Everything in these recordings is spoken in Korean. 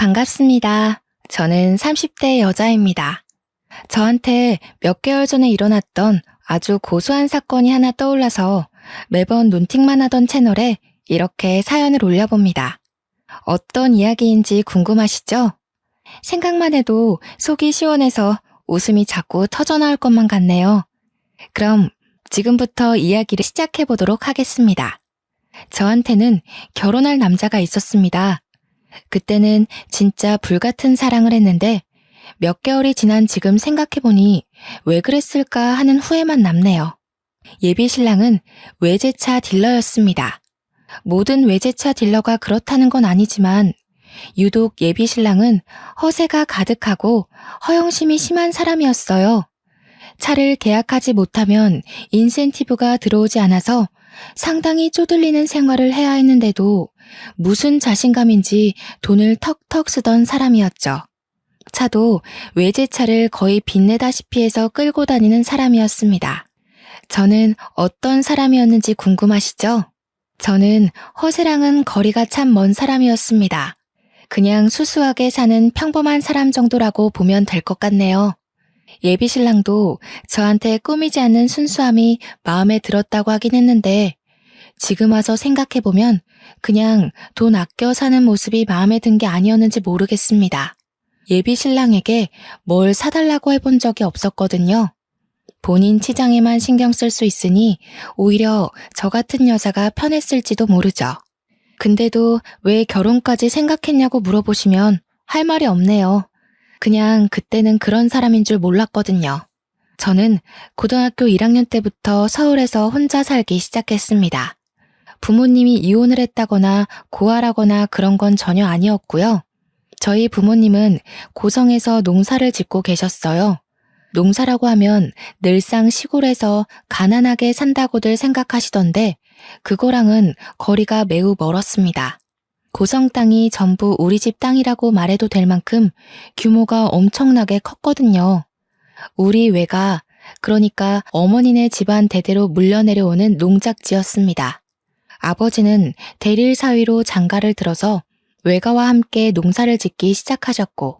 반갑습니다. 저는 30대 여자입니다. 저한테 몇 개월 전에 일어났던 아주 고소한 사건이 하나 떠올라서 매번 논팅만 하던 채널에 이렇게 사연을 올려봅니다. 어떤 이야기인지 궁금하시죠? 생각만 해도 속이 시원해서 웃음이 자꾸 터져나올 것만 같네요. 그럼 지금부터 이야기를 시작해 보도록 하겠습니다. 저한테는 결혼할 남자가 있었습니다. 그때는 진짜 불같은 사랑을 했는데 몇 개월이 지난 지금 생각해보니 왜 그랬을까 하는 후회만 남네요. 예비 신랑은 외제차 딜러였습니다. 모든 외제차 딜러가 그렇다는 건 아니지만 유독 예비 신랑은 허세가 가득하고 허영심이 심한 사람이었어요. 차를 계약하지 못하면 인센티브가 들어오지 않아서 상당히 쪼들리는 생활을 해야 했는데도 무슨 자신감인지 돈을 턱턱 쓰던 사람이었죠. 차도 외제차를 거의 빚내다시피 해서 끌고 다니는 사람이었습니다. 저는 어떤 사람이었는지 궁금하시죠? 저는 허세랑은 거리가 참 먼 사람이었습니다. 그냥 수수하게 사는 평범한 사람 정도라고 보면 될 것 같네요. 예비 신랑도 저한테 꾸미지 않는 순수함이 마음에 들었다고 하긴 했는데 지금 와서 생각해보면 그냥 돈 아껴 사는 모습이 마음에 든 게 아니었는지 모르겠습니다. 예비 신랑에게 뭘 사달라고 해본 적이 없었거든요. 본인 치장에만 신경 쓸 수 있으니 오히려 저 같은 여자가 편했을지도 모르죠. 근데도 왜 결혼까지 생각했냐고 물어보시면 할 말이 없네요. 그냥 그때는 그런 사람인 줄 몰랐거든요. 저는 고등학교 1학년 때부터 서울에서 혼자 살기 시작했습니다. 부모님이 이혼을 했다거나 고아라거나 그런 건 전혀 아니었고요. 저희 부모님은 고성에서 농사를 짓고 계셨어요. 농사라고 하면 늘상 시골에서 가난하게 산다고들 생각하시던데 그거랑은 거리가 매우 멀었습니다. 고성 땅이 전부 우리 집 땅이라고 말해도 될 만큼 규모가 엄청나게 컸거든요. 우리 외가, 그러니까 어머니네 집안 대대로 물려내려오는 농작지였습니다. 아버지는 대릴 사위로 장가를 들어서 외가와 함께 농사를 짓기 시작하셨고,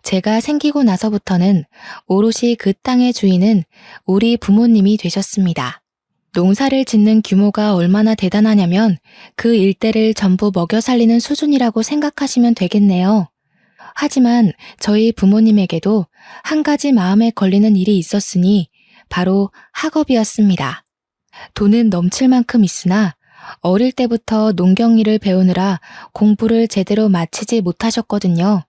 제가 생기고 나서부터는 오롯이 그 땅의 주인은 우리 부모님이 되셨습니다. 농사를 짓는 규모가 얼마나 대단하냐면 그 일대를 전부 먹여 살리는 수준이라고 생각하시면 되겠네요. 하지만 저희 부모님에게도 한 가지 마음에 걸리는 일이 있었으니 바로 학업이었습니다. 돈은 넘칠 만큼 있으나 어릴 때부터 농경일을 배우느라 공부를 제대로 마치지 못하셨거든요.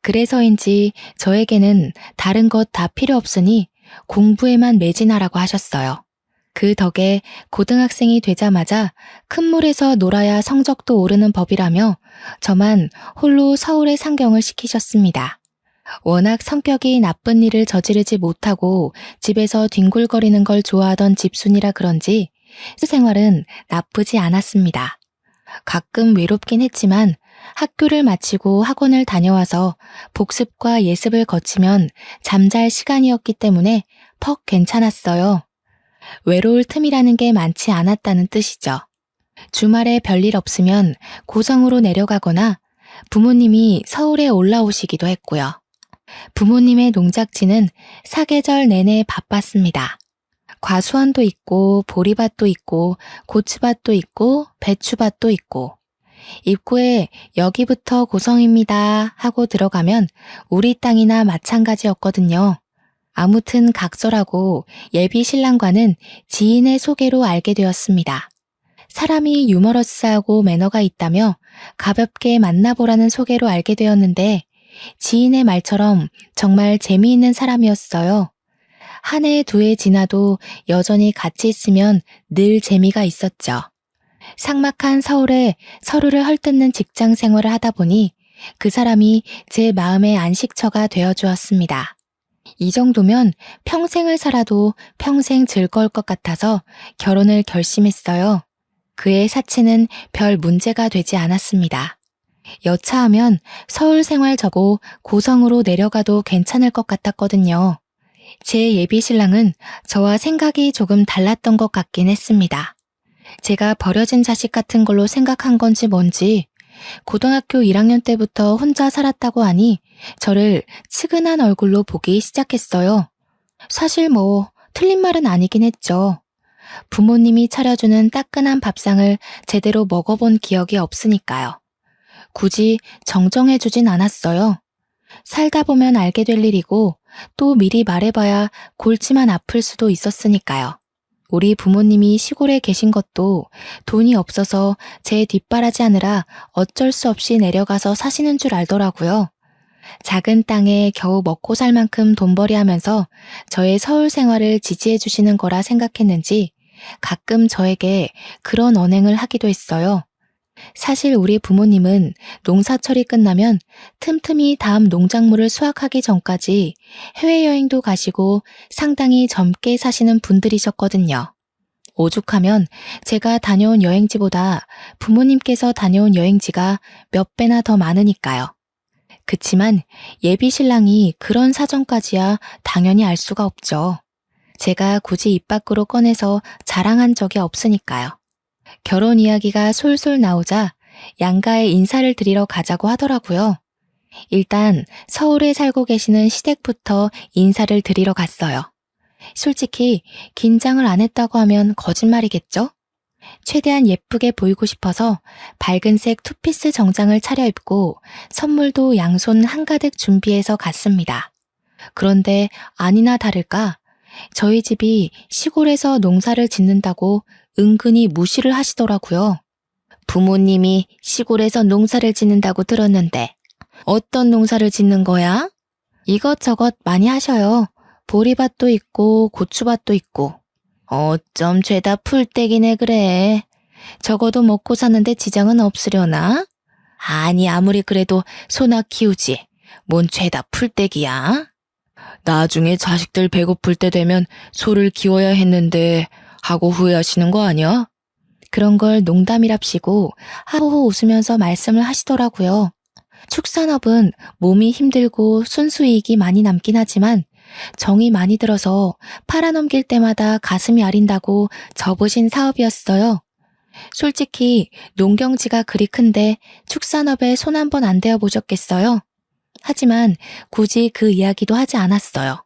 그래서인지 저에게는 다른 것 다 필요 없으니 공부에만 매진하라고 하셨어요. 그 덕에 고등학생이 되자마자 큰 물에서 놀아야 성적도 오르는 법이라며 저만 홀로 서울에 상경을 시키셨습니다. 워낙 성격이 나쁜 일을 저지르지 못하고 집에서 뒹굴거리는 걸 좋아하던 집순이라 그런지 생활은 나쁘지 않았습니다. 가끔 외롭긴 했지만 학교를 마치고 학원을 다녀와서 복습과 예습을 거치면 잠잘 시간이었기 때문에 퍽 괜찮았어요. 외로울 틈이라는 게 많지 않았다는 뜻이죠. 주말에 별일 없으면 고성으로 내려가거나 부모님이 서울에 올라오시기도 했고요. 부모님의 농작지는 사계절 내내 바빴습니다. 과수원도 있고 보리밭도 있고 고추밭도 있고 배추밭도 있고 입구에 여기부터 고성입니다 하고 들어가면 우리 땅이나 마찬가지였거든요. 아무튼 각설하고 예비 신랑과는 지인의 소개로 알게 되었습니다. 사람이 유머러스하고 매너가 있다며 가볍게 만나보라는 소개로 알게 되었는데 지인의 말처럼 정말 재미있는 사람이었어요. 한 해, 두 해 지나도 여전히 같이 있으면 늘 재미가 있었죠. 삭막한 서울에 서로를 헐뜯는 직장 생활을 하다 보니 그 사람이 제 마음의 안식처가 되어주었습니다. 이 정도면 평생을 살아도 평생 즐거울 것 같아서 결혼을 결심했어요. 그의 사치는 별 문제가 되지 않았습니다. 여차하면 서울 생활 접고 고성으로 내려가도 괜찮을 것 같았거든요. 제 예비 신랑은 저와 생각이 조금 달랐던 것 같긴 했습니다. 제가 버려진 자식 같은 걸로 생각한 건지 뭔지 고등학교 1학년 때부터 혼자 살았다고 하니 저를 측은한 얼굴로 보기 시작했어요. 사실 틀린 말은 아니긴 했죠. 부모님이 차려주는 따끈한 밥상을 제대로 먹어본 기억이 없으니까요. 굳이 정정해주진 않았어요. 살다 보면 알게 될 일이고 또 미리 말해봐야 골치만 아플 수도 있었으니까요. 우리 부모님이 시골에 계신 것도 돈이 없어서 제 뒷바라지 하느라 어쩔 수 없이 내려가서 사시는 줄 알더라고요. 작은 땅에 겨우 먹고 살 만큼 돈벌이 하면서 저의 서울 생활을 지지해 주시는 거라 생각했는지 가끔 저에게 그런 언행을 하기도 했어요. 사실 우리 부모님은 농사철이 끝나면 틈틈이 다음 농작물을 수확하기 전까지 해외여행도 가시고 상당히 젊게 사시는 분들이셨거든요. 오죽하면 제가 다녀온 여행지보다 부모님께서 다녀온 여행지가 몇 배나 더 많으니까요. 그치만 예비 신랑이 그런 사정까지야 당연히 알 수가 없죠. 제가 굳이 입 밖으로 꺼내서 자랑한 적이 없으니까요. 결혼 이야기가 솔솔 나오자 양가에 인사를 드리러 가자고 하더라고요. 일단 서울에 살고 계시는 시댁부터 인사를 드리러 갔어요. 솔직히 긴장을 안 했다고 하면 거짓말이겠죠? 최대한 예쁘게 보이고 싶어서 밝은색 투피스 정장을 차려입고 선물도 양손 한가득 준비해서 갔습니다. 그런데 아니나 다를까 저희 집이 시골에서 농사를 짓는다고 은근히 무시를 하시더라고요. 부모님이 시골에서 농사를 짓는다고 들었는데 어떤 농사를 짓는 거야? 이것저것 많이 하셔요. 보리밭도 있고 고추밭도 있고. 어쩜 죄다 풀떼기네 그래. 적어도 먹고 사는데 지장은 없으려나? 아니 아무리 그래도 소나 키우지. 뭔 죄다 풀떼기야? 나중에 자식들 배고플 때 되면 소를 키워야 했는데 하고 후회하시는 거 아니야? 그런 걸 농담이랍시고 하호호 웃으면서 말씀을 하시더라고요. 축산업은 몸이 힘들고 순수이익이 많이 남긴 하지만 정이 많이 들어서 팔아넘길 때마다 가슴이 아린다고 접으신 사업이었어요. 솔직히 농경지가 그리 큰데 축산업에 손 한 번 안 대어 보셨겠어요? 하지만 굳이 그 이야기도 하지 않았어요.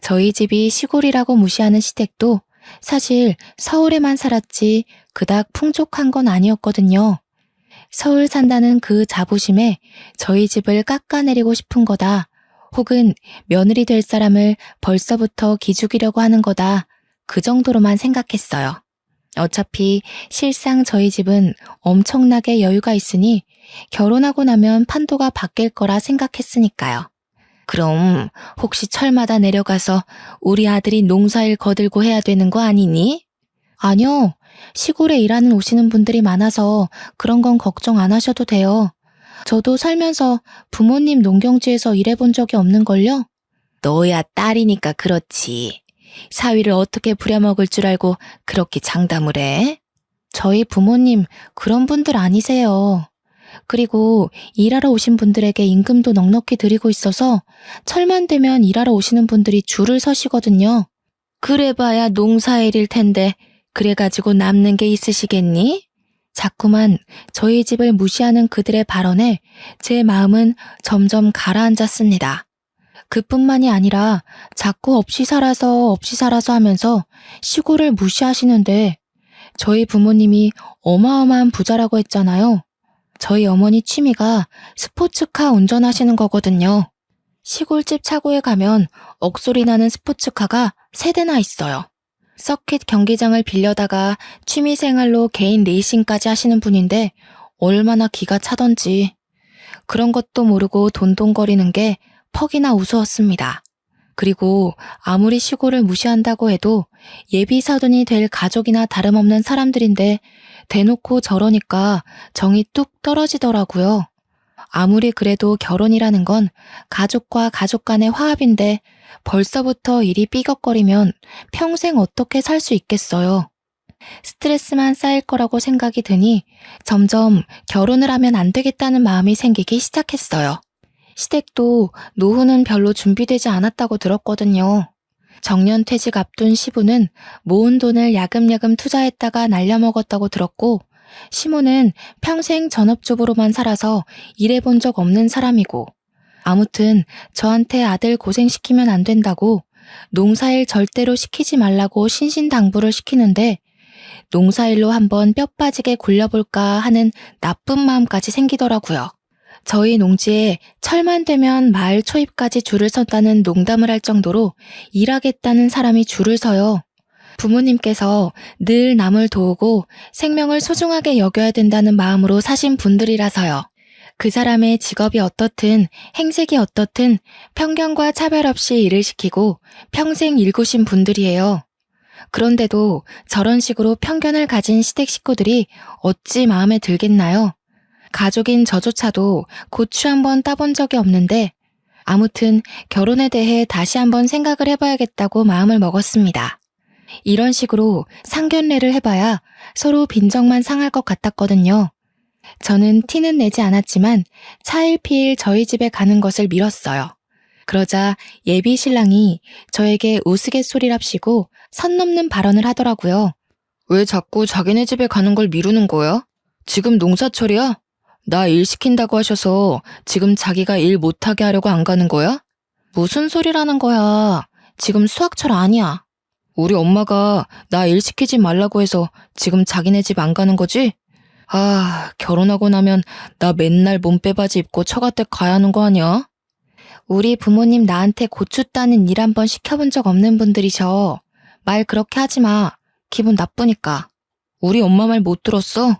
저희 집이 시골이라고 무시하는 시댁도 사실 서울에만 살았지 그닥 풍족한 건 아니었거든요. 서울 산다는 그 자부심에 저희 집을 깎아내리고 싶은 거다. 혹은 며느리 될 사람을 벌써부터 기죽이려고 하는 거다. 그 정도로만 생각했어요. 어차피 실상 저희 집은 엄청나게 여유가 있으니 결혼하고 나면 판도가 바뀔 거라 생각했으니까요. 그럼 혹시 철마다 내려가서 우리 아들이 농사일 거들고 해야 되는 거 아니니? 아니요. 시골에 일하는 오시는 분들이 많아서 그런 건 걱정 안 하셔도 돼요. 저도 살면서 부모님 농경지에서 일해본 적이 없는걸요? 너야 딸이니까 그렇지. 사위를 어떻게 부려먹을 줄 알고 그렇게 장담을 해? 저희 부모님 그런 분들 아니세요. 그리고 일하러 오신 분들에게 임금도 넉넉히 드리고 있어서 철만 되면 일하러 오시는 분들이 줄을 서시거든요. 그래봐야 농사일일 텐데 그래가지고 남는 게 있으시겠니? 자꾸만 저희 집을 무시하는 그들의 발언에 제 마음은 점점 가라앉았습니다. 그뿐만이 아니라 자꾸 없이 살아서 하면서 시골을 무시하시는데 저희 부모님이 어마어마한 부자라고 했잖아요. 저희 어머니 취미가 스포츠카 운전하시는 거거든요. 시골집 차고에 가면 억소리 나는 스포츠카가 3대나 있어요. 서킷 경기장을 빌려다가 취미생활로 개인 레이싱까지 하시는 분인데 얼마나 기가 차던지. 그런 것도 모르고 돈돈거리는 게 퍽이나 우스웠습니다. 그리고 아무리 시골을 무시한다고 해도 예비 사돈이 될 가족이나 다름없는 사람들인데 대놓고 저러니까 정이 뚝 떨어지더라고요. 아무리 그래도 결혼이라는 건 가족과 가족 간의 화합인데 벌써부터 일이 삐걱거리면 평생 어떻게 살 수 있겠어요. 스트레스만 쌓일 거라고 생각이 드니 점점 결혼을 하면 안 되겠다는 마음이 생기기 시작했어요. 시댁도 노후는 별로 준비되지 않았다고 들었거든요. 정년퇴직 앞둔 시부는 모은 돈을 야금야금 투자했다가 날려먹었다고 들었고 시모는 평생 전업주부로만 살아서 일해본 적 없는 사람이고, 아무튼 저한테 아들 고생시키면 안 된다고 농사일 절대로 시키지 말라고 신신당부를 시키는데, 농사일로 한번 뼈 빠지게 굴려볼까 하는 나쁜 마음까지 생기더라고요. 저희 농지에 철만 되면 마을 초입까지 줄을 선다는 농담을 할 정도로 일하겠다는 사람이 줄을 서요. 부모님께서 늘 남을 도우고 생명을 소중하게 여겨야 된다는 마음으로 사신 분들이라서요. 그 사람의 직업이 어떻든 행색이 어떻든 편견과 차별 없이 일을 시키고 평생 일구신 분들이에요. 그런데도 저런 식으로 편견을 가진 시댁 식구들이 어찌 마음에 들겠나요? 가족인 저조차도 고추 한번 따본 적이 없는데 아무튼 결혼에 대해 다시 한번 생각을 해봐야겠다고 마음을 먹었습니다. 이런 식으로 상견례를 해봐야 서로 빈정만 상할 것 같았거든요. 저는 티는 내지 않았지만 차일피일 저희 집에 가는 것을 미뤘어요. 그러자 예비 신랑이 저에게 우스갯소리랍시고 선 넘는 발언을 하더라고요. 왜 자꾸 자기네 집에 가는 걸 미루는 거야? 지금 농사철이야? 나 일 시킨다고 하셔서 지금 자기가 일 못하게 하려고 안 가는 거야? 무슨 소리라는 거야. 지금 수학철 아니야. 우리 엄마가 나 일 시키지 말라고 해서 지금 자기네 집 안 가는 거지? 아, 결혼하고 나면 나 맨날 몸빼바지 입고 처갓댁 가야 하는 거 아니야? 우리 부모님 나한테 고추 따는 일 한번 시켜본 적 없는 분들이셔. 말 그렇게 하지 마. 기분 나쁘니까. 우리 엄마 말 못 들었어?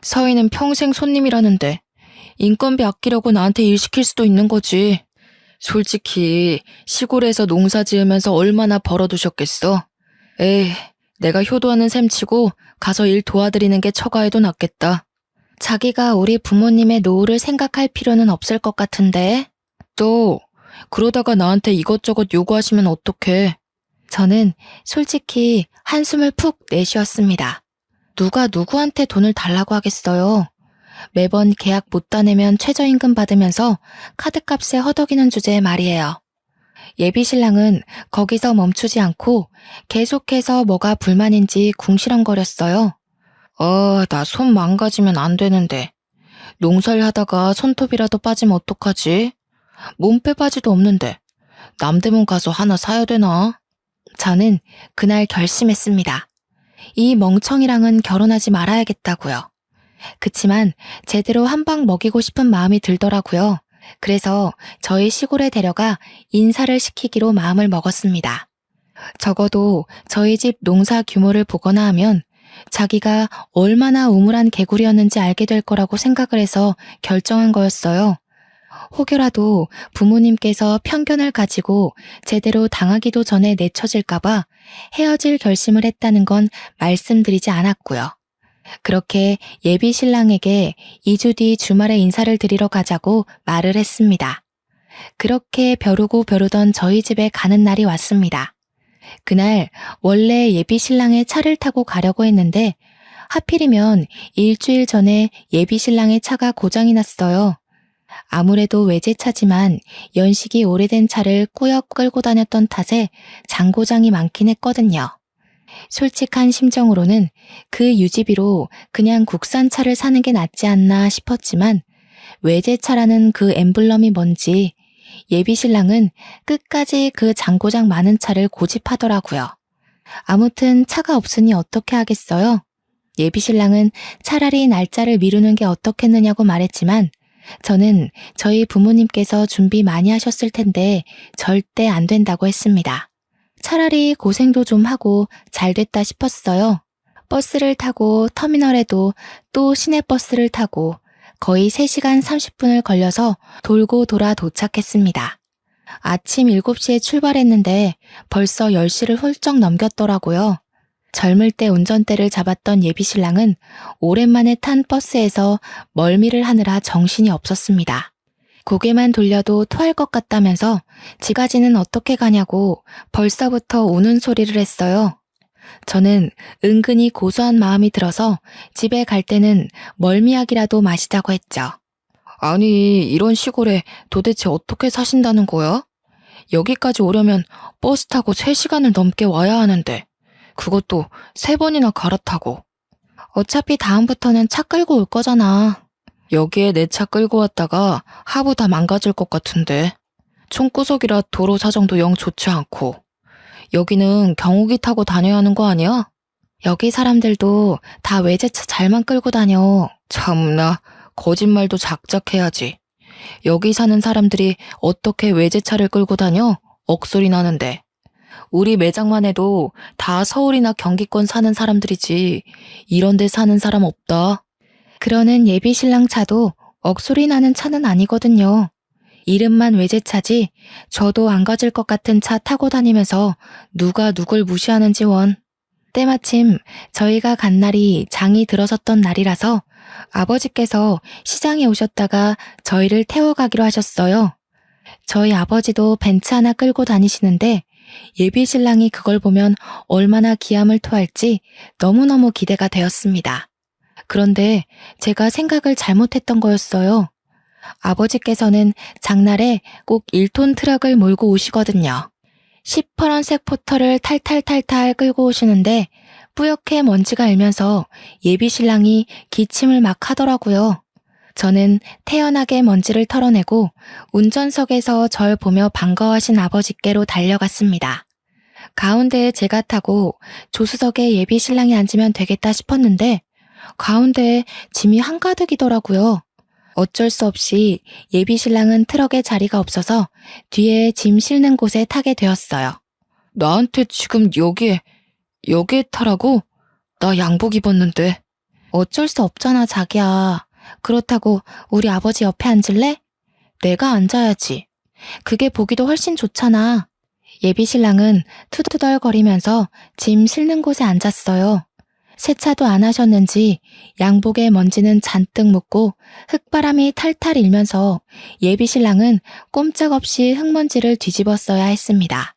서희는 평생 손님이라는데 인건비 아끼려고 나한테 일 시킬 수도 있는 거지. 솔직히 시골에서 농사 지으면서 얼마나 벌어두셨겠어? 에이, 내가 효도하는 셈 치고 가서 일 도와드리는 게 처가해도 낫겠다. 자기가 우리 부모님의 노후를 생각할 필요는 없을 것 같은데. 또 그러다가 나한테 이것저것 요구하시면 어떡해. 저는 솔직히 한숨을 푹 내쉬었습니다. 누가 누구한테 돈을 달라고 하겠어요. 매번 계약 못 따내면 최저임금 받으면서 카드값에 허덕이는 주제의 말이에요. 예비 신랑은 거기서 멈추지 않고 계속해서 뭐가 불만인지 궁시렁거렸어요. 나 손 망가지면 안 되는데. 농사일 하다가 손톱이라도 빠지면 어떡하지? 몸빼바지도 없는데 남대문 가서 하나 사야 되나? 저는 그날 결심했습니다. 이 멍청이랑은 결혼하지 말아야겠다고요. 그치만 제대로 한 방 먹이고 싶은 마음이 들더라고요. 그래서 저희 시골에 데려가 인사를 시키기로 마음을 먹었습니다. 적어도 저희 집 농사 규모를 보거나 하면 자기가 얼마나 우물한 개구리였는지 알게 될 거라고 생각을 해서 결정한 거였어요. 혹여라도 부모님께서 편견을 가지고 제대로 당하기도 전에 내쳐질까봐 헤어질 결심을 했다는 건 말씀드리지 않았고요. 그렇게 예비 신랑에게 2주 뒤 주말에 인사를 드리러 가자고 말을 했습니다. 그렇게 벼르고 벼르던 저희 집에 가는 날이 왔습니다. 그날 원래 예비 신랑의 차를 타고 가려고 했는데 하필이면 일주일 전에 예비 신랑의 차가 고장이 났어요. 아무래도 외제차지만 연식이 오래된 차를 꾸역 끌고 다녔던 탓에 장고장이 많긴 했거든요. 솔직한 심정으로는 그 유지비로 그냥 국산차를 사는 게 낫지 않나 싶었지만 외제차라는 그 엠블럼이 뭔지 예비 신랑은 끝까지 그 장고장 많은 차를 고집하더라고요. 아무튼 차가 없으니 어떻게 하겠어요? 예비 신랑은 차라리 날짜를 미루는 게 어떻겠느냐고 말했지만 저는 저희 부모님께서 준비 많이 하셨을 텐데 절대 안 된다고 했습니다. 차라리 고생도 좀 하고 잘 됐다 싶었어요. 버스를 타고 터미널에도 또 시내버스를 타고 거의 3시간 30분을 걸려서 돌고 돌아 도착했습니다. 아침 7시에 출발했는데 벌써 10시를 훌쩍 넘겼더라고요. 젊을 때 운전대를 잡았던 예비 신랑은 오랜만에 탄 버스에서 멀미를 하느라 정신이 없었습니다. 고개만 돌려도 토할 것 같다면서 지가지는 어떻게 가냐고 벌써부터 우는 소리를 했어요. 저는 은근히 고소한 마음이 들어서 집에 갈 때는 멀미약이라도 마시자고 했죠. 아니, 이런 시골에 도대체 어떻게 사신다는 거야? 여기까지 오려면 버스 타고 3시간을 넘게 와야 하는데 그것도 3번이나 갈아타고. 어차피 다음부터는 차 끌고 올 거잖아. 여기에 내 차 끌고 왔다가 하부 다 망가질 것 같은데. 총구석이라 도로 사정도 영 좋지 않고. 여기는 경운기 타고 다녀야 하는 거 아니야? 여기 사람들도 다 외제차 잘만 끌고 다녀. 참나, 거짓말도 작작 해야지. 여기 사는 사람들이 어떻게 외제차를 끌고 다녀? 억소리 나는데. 우리 매장만 해도 다 서울이나 경기권 사는 사람들이지 이런 데 사는 사람 없다. 그러는 예비 신랑 차도 억소리 나는 차는 아니거든요. 이름만 외제차지 저도 안 가질 것 같은 차 타고 다니면서 누가 누굴 무시하는지 원. 때마침 저희가 간 날이 장이 들어섰던 날이라서 아버지께서 시장에 오셨다가 저희를 태워가기로 하셨어요. 저희 아버지도 벤츠 하나 끌고 다니시는데 예비 신랑이 그걸 보면 얼마나 기함을 토할지 너무너무 기대가 되었습니다. 그런데 제가 생각을 잘못했던 거였어요. 아버지께서는 장날에 꼭 1톤 트럭을 몰고 오시거든요. 시퍼런색 포터를 탈탈탈탈 끌고 오시는데 뿌옇게 먼지가 일면서 예비 신랑이 기침을 막 하더라고요. 저는 태연하게 먼지를 털어내고 운전석에서 절 보며 반가워하신 아버지께로 달려갔습니다. 가운데에 제가 타고 조수석에 예비 신랑이 앉으면 되겠다 싶었는데 가운데에 짐이 한가득이더라고요. 어쩔 수 없이 예비 신랑은 트럭에 자리가 없어서 뒤에 짐 실는 곳에 타게 되었어요. 나한테 지금 여기에 타라고? 나 양복 입었는데. 어쩔 수 없잖아, 자기야. 그렇다고 우리 아버지 옆에 앉을래? 내가 앉아야지. 그게 보기도 훨씬 좋잖아. 예비 신랑은 투덜거리면서 짐 실는 곳에 앉았어요. 세차도 안 하셨는지 양복에 먼지는 잔뜩 묻고 흙바람이 탈탈 일면서 예비 신랑은 꼼짝없이 흙먼지를 뒤집었어야 했습니다.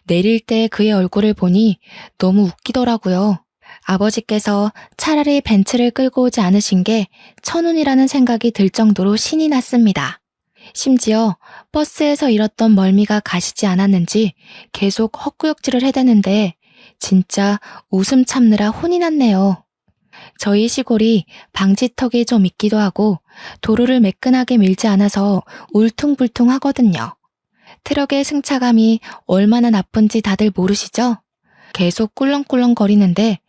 내릴 때 그의 얼굴을 보니 너무 웃기더라고요. 아버지께서 차라리 벤츠를 끌고 오지 않으신 게 천운이라는 생각이 들 정도로 신이 났습니다. 심지어 버스에서 잃었던 멀미가 가시지 않았는지 계속 헛구역질을 해대는데 진짜 웃음 참느라 혼이 났네요. 저희 시골이 방지턱이 좀 있기도 하고 도로를 매끈하게 밀지 않아서 울퉁불퉁하거든요. 트럭의 승차감이 얼마나 나쁜지 다들 모르시죠? 계속 꿀렁꿀렁거리는데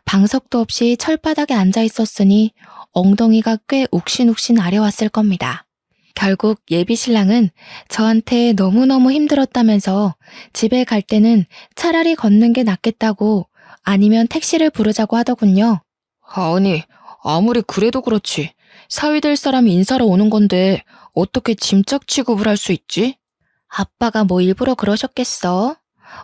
방석도 없이 철바닥에 앉아 있었으니 엉덩이가 꽤 욱신욱신 아려왔을 겁니다. 결국 예비 신랑은 저한테 너무너무 힘들었다면서 집에 갈 때는 차라리 걷는 게 낫겠다고 아니면 택시를 부르자고 하더군요. 아니, 아무리 그래도 그렇지. 사위 될 사람이 인사로 오는 건데 어떻게 짐짝 취급을 할 수 있지? 아빠가 뭐 일부러 그러셨겠어?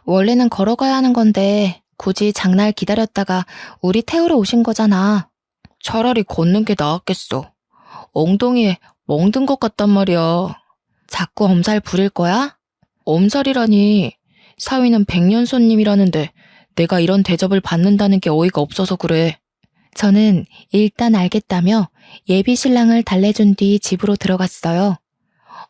원래는 걸어가야 하는 건데 굳이 장날 기다렸다가 우리 태우러 오신 거잖아. 차라리 걷는 게 나았겠어. 엉덩이에 멍든 것 같단 말이야. 자꾸 엄살 부릴 거야? 엄살이라니. 사위는 백년손님이라는데 내가 이런 대접을 받는다는 게 어이가 없어서 그래. 저는 일단 알겠다며 예비 신랑을 달래준 뒤 집으로 들어갔어요.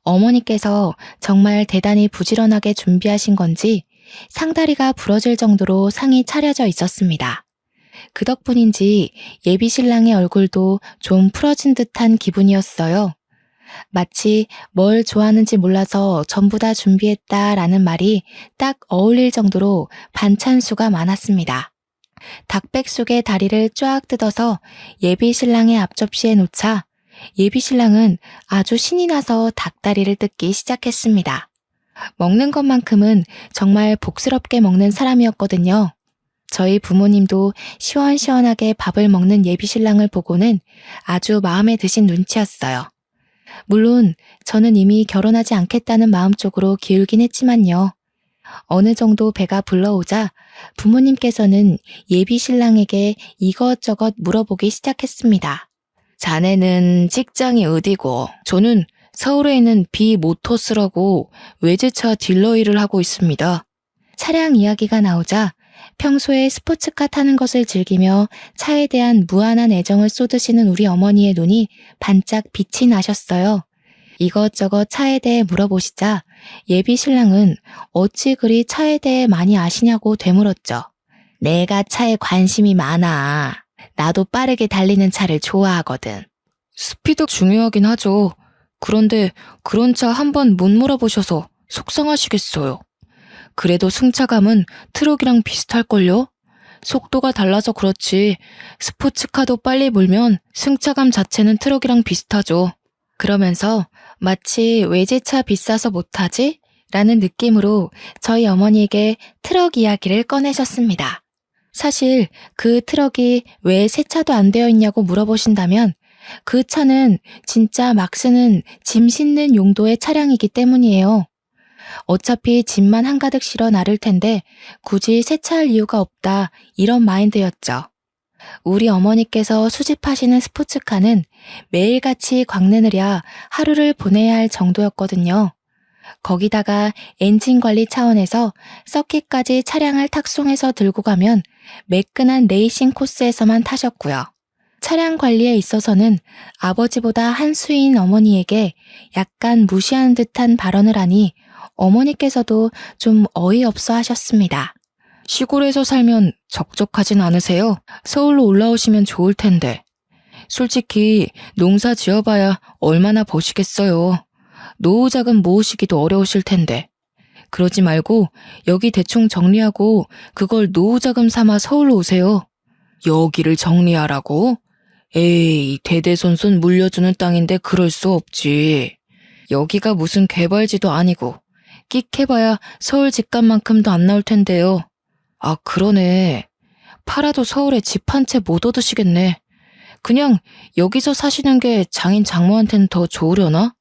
어머니께서 정말 대단히 부지런하게 준비하신 건지 상다리가 부러질 정도로 상이 차려져 있었습니다. 그 덕분인지 예비 신랑의 얼굴도 좀 풀어진 듯한 기분이었어요. 마치 뭘 좋아하는지 몰라서 전부 다 준비했다라는 말이 딱 어울릴 정도로 반찬수가 많았습니다. 닭백숙의 다리를 쫙 뜯어서 예비 신랑의 앞접시에 놓자 예비 신랑은 아주 신이 나서 닭다리를 뜯기 시작했습니다. 먹는 것만큼은 정말 복스럽게 먹는 사람이었거든요. 저희 부모님도 시원시원하게 밥을 먹는 예비 신랑을 보고는 아주 마음에 드신 눈치였어요. 물론 저는 이미 결혼하지 않겠다는 마음쪽으로 기울긴 했지만요. 어느 정도 배가 불러오자 부모님께서는 예비 신랑에게 이것저것 물어보기 시작했습니다. 자네는 직장이 어디고? 저는 서울에 있는 비모터스라고 외제차 딜러 일을 하고 있습니다. 차량 이야기가 나오자 평소에 스포츠카 타는 것을 즐기며 차에 대한 무한한 애정을 쏟으시는 우리 어머니의 눈이 반짝 빛이 나셨어요. 이것저것 차에 대해 물어보시자 예비 신랑은 어찌 그리 차에 대해 많이 아시냐고 되물었죠. 내가 차에 관심이 많아. 나도 빠르게 달리는 차를 좋아하거든. 스피드 중요하긴 하죠. 그런데 그런 차 한 번 못 몰아보셔서 속상하시겠어요. 그래도 승차감은 트럭이랑 비슷할걸요? 속도가 달라서 그렇지 스포츠카도 빨리 몰면 승차감 자체는 트럭이랑 비슷하죠. 그러면서 마치 외제차 비싸서 못하지? 라는 느낌으로 저희 어머니에게 트럭 이야기를 꺼내셨습니다. 사실 그 트럭이 왜 세차도 안 되어 있냐고 물어보신다면 그 차는 진짜 막 쓰는 짐 싣는 용도의 차량이기 때문이에요. 어차피 짐만 한가득 실어 나를 텐데 굳이 세차할 이유가 없다 이런 마인드였죠. 우리 어머니께서 수집하시는 스포츠카는 매일같이 광내느랴 하루를 보내야 할 정도였거든요. 거기다가 엔진 관리 차원에서 서킷까지 차량을 탁송해서 들고 가면 매끈한 레이싱 코스에서만 타셨고요. 차량 관리에 있어서는 아버지보다 한 수인 어머니에게 약간 무시하는 듯한 발언을 하니 어머니께서도 좀 어이없어 하셨습니다. 시골에서 살면 적적하진 않으세요? 서울로 올라오시면 좋을 텐데. 솔직히 농사 지어봐야 얼마나 버시겠어요. 노후 자금 모으시기도 어려우실 텐데. 그러지 말고 여기 대충 정리하고 그걸 노후 자금 삼아 서울로 오세요. 여기를 정리하라고? 에이, 대대손손 물려주는 땅인데 그럴 수 없지. 여기가 무슨 개발지도 아니고 끽해봐야 서울 집값만큼도 안 나올 텐데요. 아, 그러네. 팔아도 서울에 집 한 채 못 얻으시겠네. 그냥 여기서 사시는 게 장인 장모한테는 더 좋으려나?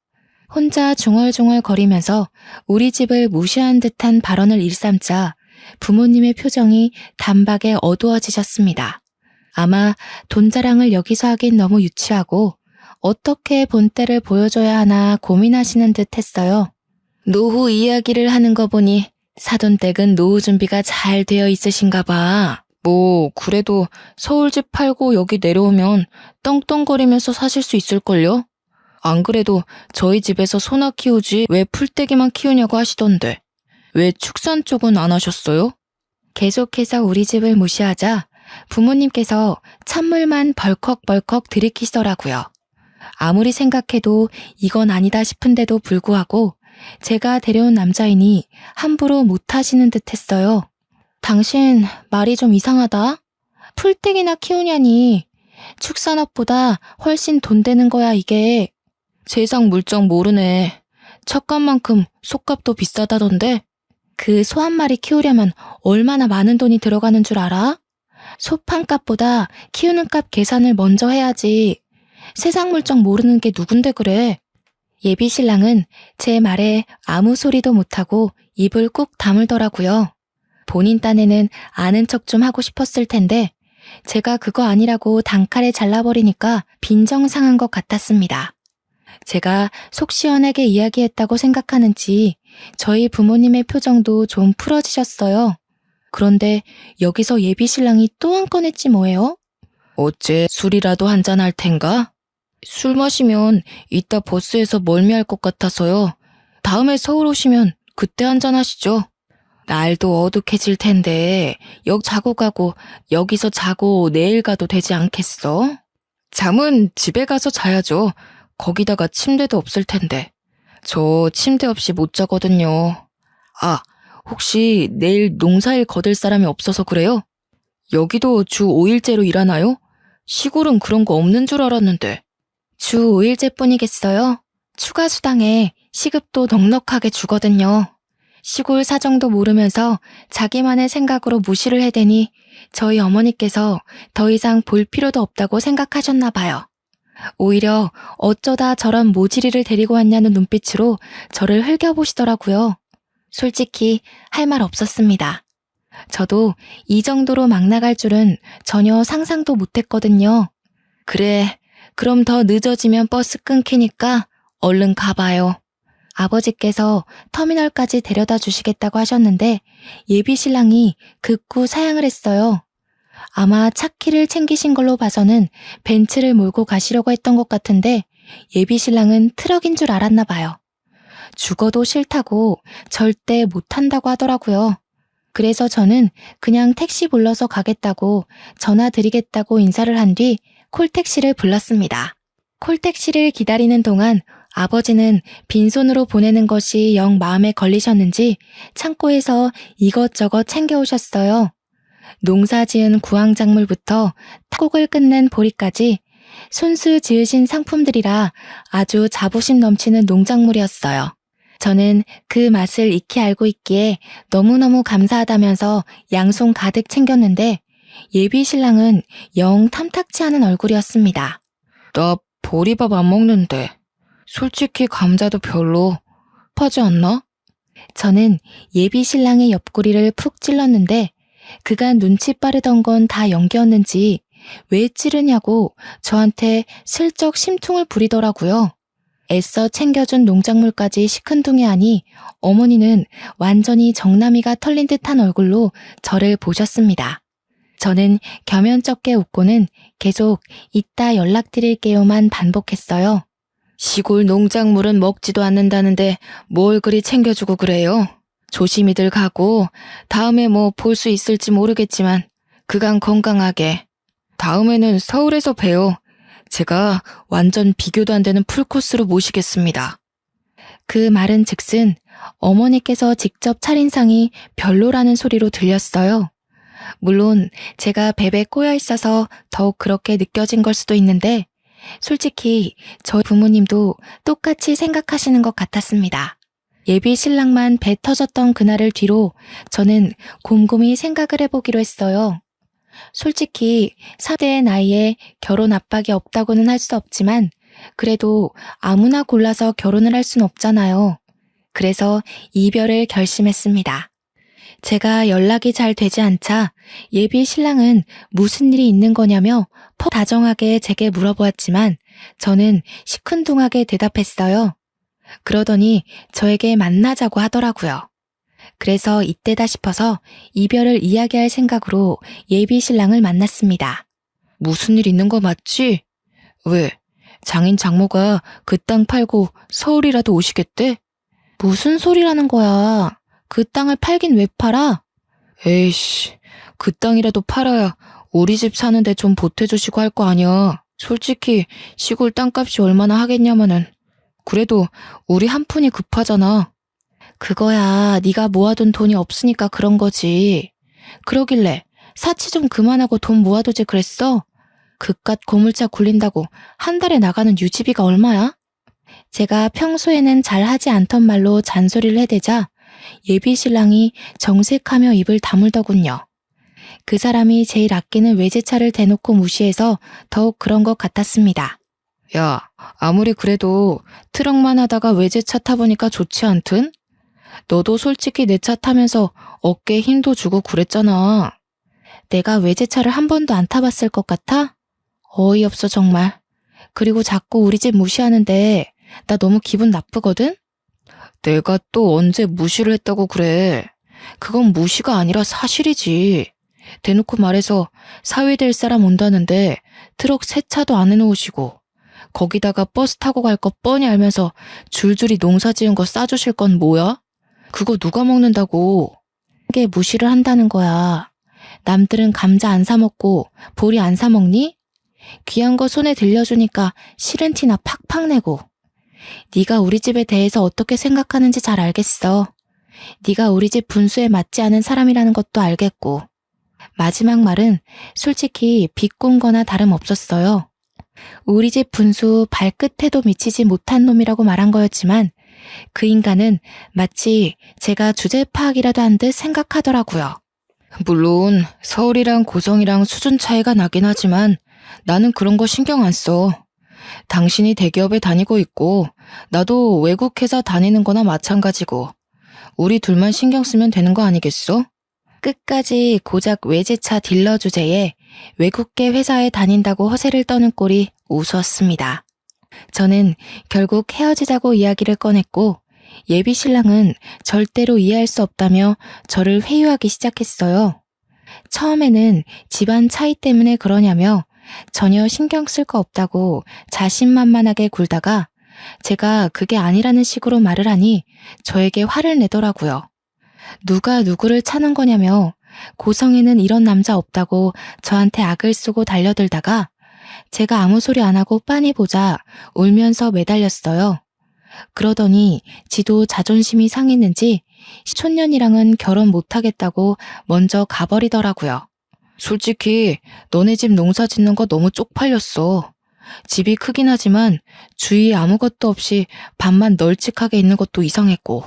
혼자 중얼중얼 거리면서 우리 집을 무시한 듯한 발언을 일삼자 부모님의 표정이 단박에 어두워지셨습니다. 아마 돈 자랑을 여기서 하긴 너무 유치하고 어떻게 본때를 보여줘야 하나 고민하시는 듯 했어요. 노후 이야기를 하는 거 보니 사돈댁은 노후 준비가 잘 되어 있으신가 봐. 뭐 그래도 서울집 팔고 여기 내려오면 떵떵거리면서 사실 수 있을걸요? 안 그래도 저희 집에서 소나 키우지 왜 풀떼기만 키우냐고 하시던데. 왜 축산 쪽은 안 하셨어요? 계속해서 우리 집을 무시하자 부모님께서 찬물만 벌컥벌컥 들이키시더라고요. 아무리 생각해도 이건 아니다 싶은데도 불구하고 제가 데려온 남자이니 함부로 못하시는 듯 했어요. 당신 말이 좀 이상하다. 풀떼기나 키우냐니. 축산업보다 훨씬 돈 되는 거야 이게. 세상 물정 모르네. 척값만큼 속값도 비싸다던데. 그 소 한 마리 키우려면 얼마나 많은 돈이 들어가는 줄 알아? 소 판값보다 키우는 값 계산을 먼저 해야지. 세상 물정 모르는 게 누군데 그래. 예비 신랑은 제 말에 아무 소리도 못하고 입을 꾹 다물더라고요. 본인 딴에는 아는 척 좀 하고 싶었을 텐데 제가 그거 아니라고 단칼에 잘라버리니까 빈정상한 것 같았습니다. 제가 속 시원하게 이야기했다고 생각하는지 저희 부모님의 표정도 좀 풀어지셨어요. 그런데 여기서 예비 신랑이 또 한 건 했지 뭐예요? 어째 술이라도 한잔 할 텐가? 술 마시면 이따 버스에서 멀미할 것 같아서요. 다음에 서울 오시면 그때 한잔 하시죠. 날도 어둑해질 텐데 역 자고 가고 여기서 자고 내일 가도 되지 않겠어? 잠은 집에 가서 자야죠. 거기다가 침대도 없을 텐데. 저 침대 없이 못 자거든요. 아, 혹시 내일 농사일 거들 사람이 없어서 그래요? 여기도 주 5일제로 일하나요? 시골은 그런 거 없는 줄 알았는데. 주 5일제뿐이겠어요? 추가 수당에 시급도 넉넉하게 주거든요. 시골 사정도 모르면서 자기만의 생각으로 무시를 해대니 저희 어머니께서 더 이상 볼 필요도 없다고 생각하셨나 봐요. 오히려 어쩌다 저런 모지리를 데리고 왔냐는 눈빛으로 저를 흘겨보시더라고요. 솔직히 할 말 없었습니다. 저도 이 정도로 막 나갈 줄은 전혀 상상도 못했거든요. 그래, 그럼 더 늦어지면 버스 끊기니까 얼른 가봐요. 아버지께서 터미널까지 데려다 주시겠다고 하셨는데 예비 신랑이 극구 사양을 했어요. 아마 차키를 챙기신 걸로 봐서는 벤츠를 몰고 가시려고 했던 것 같은데 예비 신랑은 트럭인 줄 알았나 봐요. 죽어도 싫다고 절대 못한다고 하더라고요. 그래서 저는 그냥 택시 불러서 가겠다고 전화 드리겠다고 인사를 한 뒤 콜택시를 불렀습니다. 콜택시를 기다리는 동안 아버지는 빈손으로 보내는 것이 영 마음에 걸리셨는지 창고에서 이것저것 챙겨오셨어요. 농사 지은 구황작물부터 타곡을 끝낸 보리까지 손수 지으신 상품들이라 아주 자부심 넘치는 농작물이었어요. 저는 그 맛을 익히 알고 있기에 너무너무 감사하다면서 양손 가득 챙겼는데 예비 신랑은 영 탐탁치 않은 얼굴이었습니다. 나 보리밥 안 먹는데. 솔직히 감자도 별로 파지 않나? 저는 예비 신랑의 옆구리를 푹 찔렀는데 그간 눈치 빠르던 건 다 연기였는지 왜 찌르냐고 저한테 슬쩍 심퉁을 부리더라고요. 애써 챙겨준 농작물까지 시큰둥해하니 어머니는 완전히 정나미가 털린 듯한 얼굴로 저를 보셨습니다. 저는 겸연쩍게 웃고는 계속 이따 연락드릴게요만 반복했어요. 시골 농작물은 먹지도 않는다는데 뭘 그리 챙겨주고 그래요? 조심히들 가고 다음에 뭐 볼 수 있을지 모르겠지만 그간 건강하게. 다음에는 서울에서 봬요. 제가 완전 비교도 안 되는 풀코스로 모시겠습니다. 그 말은 즉슨 어머니께서 직접 차린 상이 별로라는 소리로 들렸어요. 물론 제가 뵙에 꼬여 있어서 더욱 그렇게 느껴진 걸 수도 있는데 솔직히 저희 부모님도 똑같이 생각하시는 것 같았습니다. 예비 신랑만 배 터졌던 그날을 뒤로 저는 곰곰이 생각을 해보기로 했어요. 솔직히 4대의 나이에 결혼 압박이 없다고는 할 수 없지만 그래도 아무나 골라서 결혼을 할 순 없잖아요. 그래서 이별을 결심했습니다. 제가 연락이 잘 되지 않자 예비 신랑은 무슨 일이 있는 거냐며 퍽 다정하게 제게 물어보았지만 저는 시큰둥하게 대답했어요. 그러더니 저에게 만나자고 하더라고요. 그래서 이때다 싶어서 이별을 이야기할 생각으로 예비 신랑을 만났습니다. 무슨 일 있는 거 맞지? 왜? 장인 장모가 그 땅 팔고 서울이라도 오시겠대? 무슨 소리라는 거야. 그 땅을 팔긴 왜 팔아? 에이씨, 그 땅이라도 팔아야 우리 집 사는데 좀 보태주시고 할 거 아니야. 솔직히 시골 땅값이 얼마나 하겠냐마는. 그래도 우리 한 푼이 급하잖아. 그거야 네가 모아둔 돈이 없으니까 그런 거지. 그러길래 사치 좀 그만하고 돈 모아두지 그랬어? 그깟 고물차 굴린다고 한 달에 나가는 유지비가 얼마야? 제가 평소에는 잘 하지 않던 말로 잔소리를 해대자 예비 신랑이 정색하며 입을 다물더군요. 그 사람이 제일 아끼는 외제차를 대놓고 무시해서 더욱 그런 것 같았습니다. 야, 아무리 그래도 트럭만 하다가 외제차 타보니까 좋지 않든? 너도 솔직히 내 차 타면서 어깨에 힘도 주고 그랬잖아. 내가 외제차를 한 번도 안 타봤을 것 같아? 어이없어 정말. 그리고 자꾸 우리 집 무시하는데 나 너무 기분 나쁘거든? 내가 또 언제 무시를 했다고 그래. 그건 무시가 아니라 사실이지. 대놓고 말해서 사위 될 사람 온다는데 트럭 세차도 안 해놓으시고 거기다가 버스 타고 갈 거 뻔히 알면서 줄줄이 농사 지은 거 싸주실 건 뭐야? 그거 누가 먹는다고. 그게 무시를 한다는 거야. 남들은 감자 안 사 먹고 보리 안 사 먹니? 귀한 거 손에 들려주니까 싫은 티나 팍팍 내고. 네가 우리 집에 대해서 어떻게 생각하는지 잘 알겠어. 네가 우리 집 분수에 맞지 않은 사람이라는 것도 알겠고. 마지막 말은 솔직히 비꼰 거나 다름없었어요. 우리 집 분수 발끝에도 미치지 못한 놈이라고 말한 거였지만 그 인간은 마치 제가 주제 파악이라도 한 듯 생각하더라고요. 물론 서울이랑 고성이랑 수준 차이가 나긴 하지만 나는 그런 거 신경 안 써. 당신이 대기업에 다니고 있고 나도 외국 회사 다니는 거나 마찬가지고 우리 둘만 신경 쓰면 되는 거 아니겠어? 끝까지 고작 외제차 딜러 주제에 외국계 회사에 다닌다고 허세를 떠는 꼴이 우스웠습니다. 저는 결국 헤어지자고 이야기를 꺼냈고 예비 신랑은 절대로 이해할 수 없다며 저를 회유하기 시작했어요. 처음에는 집안 차이 때문에 그러냐며 전혀 신경 쓸 거 없다고 자신만만하게 굴다가 제가 그게 아니라는 식으로 말을 하니 저에게 화를 내더라고요. 누가 누구를 차는 거냐며 고성에는 이런 남자 없다고 저한테 악을 쓰고 달려들다가 제가 아무 소리 안 하고 빤히 보자 울면서 매달렸어요. 그러더니 지도 자존심이 상했는지 촌년이랑은 결혼 못하겠다고 먼저 가버리더라고요. 솔직히 너네 집 농사 짓는 거 너무 쪽팔렸어. 집이 크긴 하지만 주위에 아무것도 없이 밭만 널찍하게 있는 것도 이상했고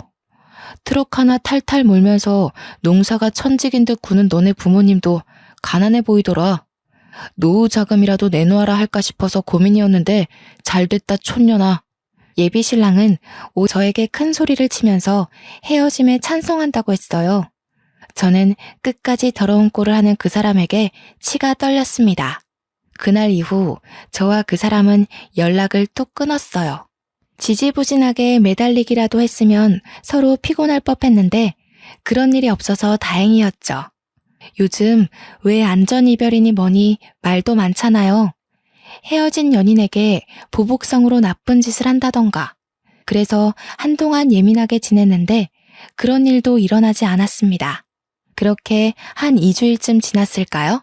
트럭 하나 탈탈 몰면서 농사가 천직인 듯 구는 너네 부모님도 가난해 보이더라. 노후 자금이라도 내놓아라 할까 싶어서 고민이었는데 잘됐다 촌년아. 예비 신랑은 저에게 큰 소리를 치면서 헤어짐에 찬성한다고 했어요. 저는 끝까지 더러운 꼴을 하는 그 사람에게 치가 떨렸습니다. 그날 이후 저와 그 사람은 연락을 뚝 끊었어요. 지지부진하게 매달리기라도 했으면 서로 피곤할 법했는데 그런 일이 없어서 다행이었죠. 요즘 왜 안전이별이니 뭐니 말도 많잖아요. 헤어진 연인에게 보복성으로 나쁜 짓을 한다던가. 그래서 한동안 예민하게 지냈는데 그런 일도 일어나지 않았습니다. 그렇게 한 2주일쯤 지났을까요?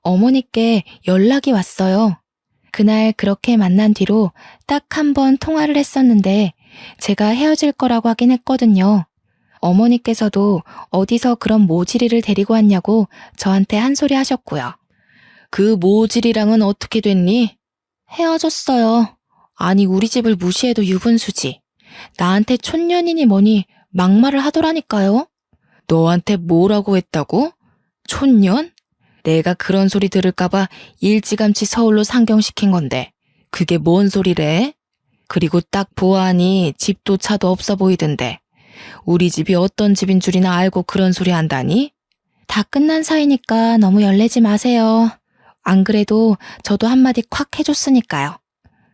어머니께 연락이 왔어요. 그날 그렇게 만난 뒤로 딱 한 번 통화를 했었는데 제가 헤어질 거라고 하긴 했거든요. 어머니께서도 어디서 그런 모질이를 데리고 왔냐고 저한테 한 소리 하셨고요. 그 모질이랑은 어떻게 됐니? 헤어졌어요. 아니 우리 집을 무시해도 유분수지. 나한테 촌년이니 뭐니 막말을 하더라니까요. 너한테 뭐라고 했다고? 촌년? 내가 그런 소리 들을까봐 일찌감치 서울로 상경시킨 건데 그게 뭔 소리래? 그리고 딱 보아하니 집도 차도 없어 보이던데 우리 집이 어떤 집인 줄이나 알고 그런 소리 한다니? 다 끝난 사이니까 너무 열내지 마세요. 안 그래도 저도 한마디 콱 해줬으니까요.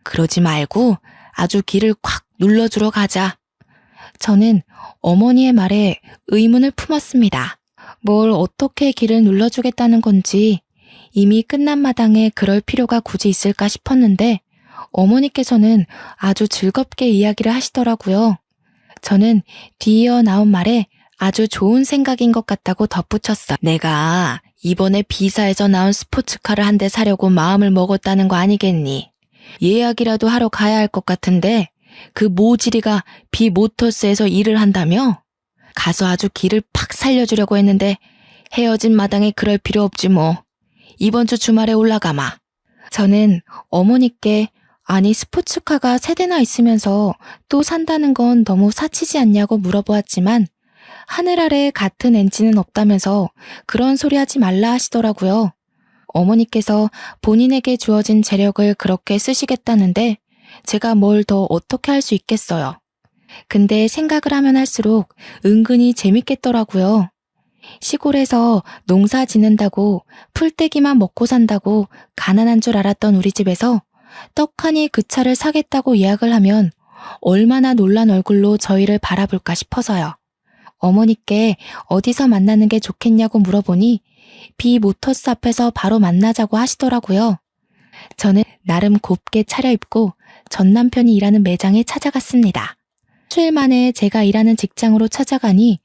그러지 말고 아주 기를 콱 눌러주러 가자. 저는 어머니의 말에 의문을 품었습니다. 뭘 어떻게 기를 눌러주겠다는 건지 이미 끝난 마당에 그럴 필요가 굳이 있을까 싶었는데 어머니께서는 아주 즐겁게 이야기를 하시더라고요. 저는 뒤이어 나온 말에 아주 좋은 생각인 것 같다고 덧붙였어요. 내가 이번에 B사에서 나온 스포츠카를 한 대 사려고 마음을 먹었다는 거 아니겠니? 예약이라도 하러 가야 할 것 같은데 그 모지리가 B모터스에서 일을 한다며? 가서 아주 기를 팍 살려주려고 했는데 헤어진 마당에 그럴 필요 없지 뭐. 이번 주 주말에 올라가마. 저는 어머니께 아니 스포츠카가 3대나 있으면서 또 산다는 건 너무 사치지 않냐고 물어보았지만 하늘 아래 같은 엔진은 없다면서 그런 소리 하지 말라 하시더라고요. 어머니께서 본인에게 주어진 재력을 그렇게 쓰시겠다는데 제가 뭘 더 어떻게 할 수 있겠어요. 근데 생각을 하면 할수록 은근히 재밌겠더라고요. 시골에서 농사 짓는다고 풀떼기만 먹고 산다고 가난한 줄 알았던 우리 집에서 떡하니 그 차를 사겠다고 예약을 하면 얼마나 놀란 얼굴로 저희를 바라볼까 싶어서요. 어머니께 어디서 만나는 게 좋겠냐고 물어보니 B모터스 앞에서 바로 만나자고 하시더라고요. 저는 나름 곱게 차려입고 전 남편이 일하는 매장에 찾아갔습니다. 수일 만에 제가 일하는 직장으로 찾아가니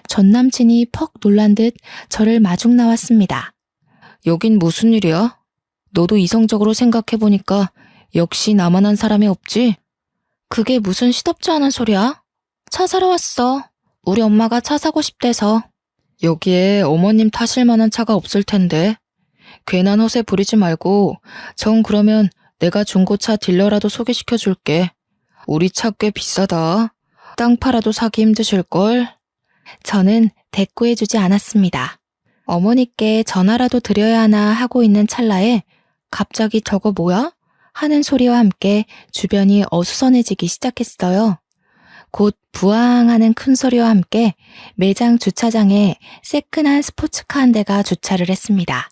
전 남친이 퍽 놀란 듯 저를 마중 나왔습니다. 여긴 무슨 일이야? 너도 이성적으로 생각해보니까 역시 나만한 사람이 없지? 그게 무슨 시덥지 않은 소리야? 차 사러 왔어. 우리 엄마가 차 사고 싶대서. 여기에 어머님 타실 만한 차가 없을 텐데. 괜한 허세 부리지 말고 정 그러면 내가 중고차 딜러라도 소개시켜줄게. 우리 차 꽤 비싸다. 땅 팔아도 사기 힘드실걸? 저는 대꾸해주지 않았습니다. 어머니께 전화라도 드려야 하나 하고 있는 찰나에 갑자기 저거 뭐야? 하는 소리와 함께 주변이 어수선해지기 시작했어요. 곧 부앙하는 큰 소리와 함께 매장 주차장에 새끈한 스포츠카 한 대가 주차를 했습니다.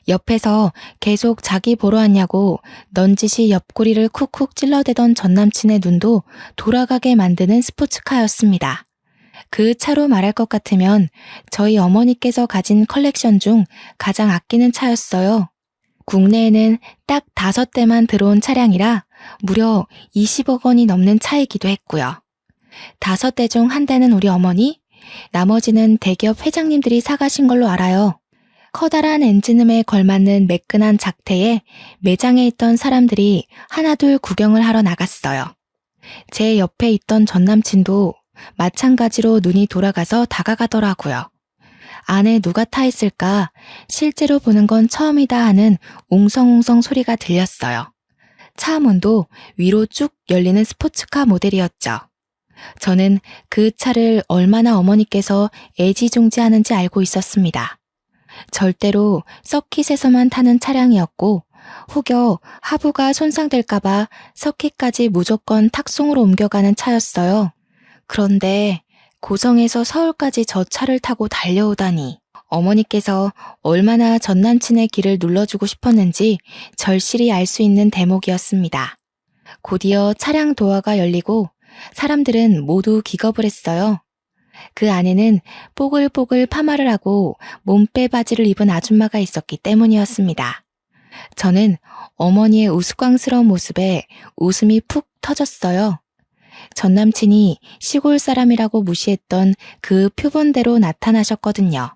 옆에서 계속 자기 보러 왔냐고 넌지시 옆구리를 쿡쿡 찔러대던 전남친의 눈도 돌아가게 만드는 스포츠카였습니다. 그 차로 말할 것 같으면 저희 어머니께서 가진 컬렉션 중 가장 아끼는 차였어요. 국내에는 딱 5대만 들어온 차량이라 무려 20억 원이 넘는 차이기도 했고요. 5대 중 한 대는 우리 어머니, 나머지는 대기업 회장님들이 사가신 걸로 알아요. 커다란 엔진음에 걸맞는 매끈한 작태에 매장에 있던 사람들이 하나둘 구경을 하러 나갔어요. 제 옆에 있던 전남친도 마찬가지로 눈이 돌아가서 다가가더라고요. 안에 누가 타 있을까 실제로 보는 건 처음이다 하는 웅성웅성 소리가 들렸어요. 차 문도 위로 쭉 열리는 스포츠카 모델이었죠. 저는 그 차를 얼마나 어머니께서 애지중지하는지 알고 있었습니다. 절대로 서킷에서만 타는 차량이었고 혹여 하부가 손상될까봐 서킷까지 무조건 탁송으로 옮겨가는 차였어요. 그런데 고성에서 서울까지 저 차를 타고 달려오다니 어머니께서 얼마나 전남친의 길을 눌러주고 싶었는지 절실히 알 수 있는 대목이었습니다. 곧이어 차량 도어가 열리고 사람들은 모두 기겁을 했어요. 그 안에는 뽀글뽀글 파마를 하고 몸빼 바지를 입은 아줌마가 있었기 때문이었습니다. 저는 어머니의 우스꽝스러운 모습에 웃음이 푹 터졌어요. 전남친이 시골 사람이라고 무시했던 그 표본대로 나타나셨거든요.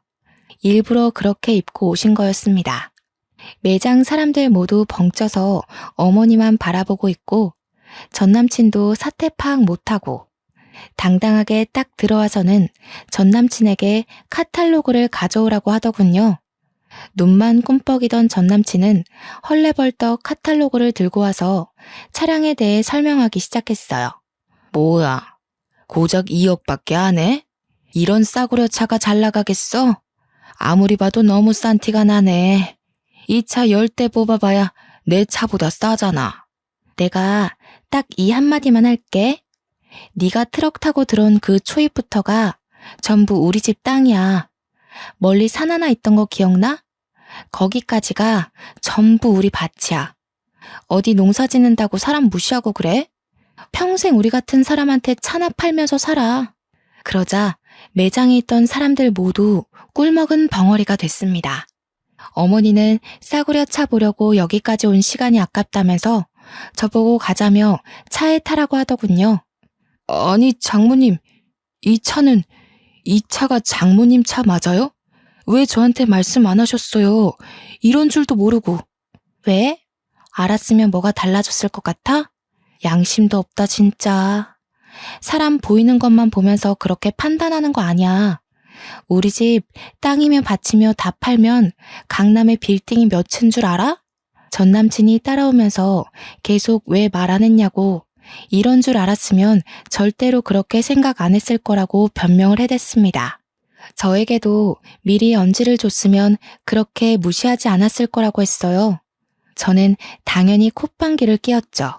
일부러 그렇게 입고 오신 거였습니다. 매장 사람들 모두 벙쪄서 어머니만 바라보고 있고 전남친도 사태 파악 못하고 당당하게 딱 들어와서는 전남친에게 카탈로그를 가져오라고 하더군요. 눈만 꿈뻑이던 전남친은 헐레벌떡 카탈로그를 들고 와서 차량에 대해 설명하기 시작했어요. 뭐야, 고작 2억밖에 안 해? 이런 싸구려 차가 잘 나가겠어? 아무리 봐도 너무 싼 티가 나네. 이 차 10대 뽑아봐야 내 차보다 싸잖아. 내가 딱 이 한마디만 할게. 네가 트럭 타고 들어온 그 초입부터가 전부 우리 집 땅이야. 멀리 산 하나 있던 거 기억나? 거기까지가 전부 우리 밭이야. 어디 농사 짓는다고 사람 무시하고 그래? 평생 우리 같은 사람한테 차나 팔면서 살아. 그러자 매장에 있던 사람들 모두 꿀먹은 벙어리가 됐습니다. 어머니는 싸구려 차 보려고 여기까지 온 시간이 아깝다면서 저보고 가자며 차에 타라고 하더군요. 아니 장모님, 이 차가 장모님 차 맞아요? 왜 저한테 말씀 안 하셨어요? 이런 줄도 모르고. 왜? 알았으면 뭐가 달라졌을 것 같아? 양심도 없다 진짜. 사람 보이는 것만 보면서 그렇게 판단하는 거 아니야. 우리 집 땅이며 밭이며 다 팔면 강남에 빌딩이 몇 채인 줄 알아? 전 남친이 따라오면서 계속 왜 말 안 했냐고 이런 줄 알았으면 절대로 그렇게 생각 안 했을 거라고 변명을 해댔습니다. 저에게도 미리 언지를 줬으면 그렇게 무시하지 않았을 거라고 했어요. 저는 당연히 콧방귀를 뀌었죠.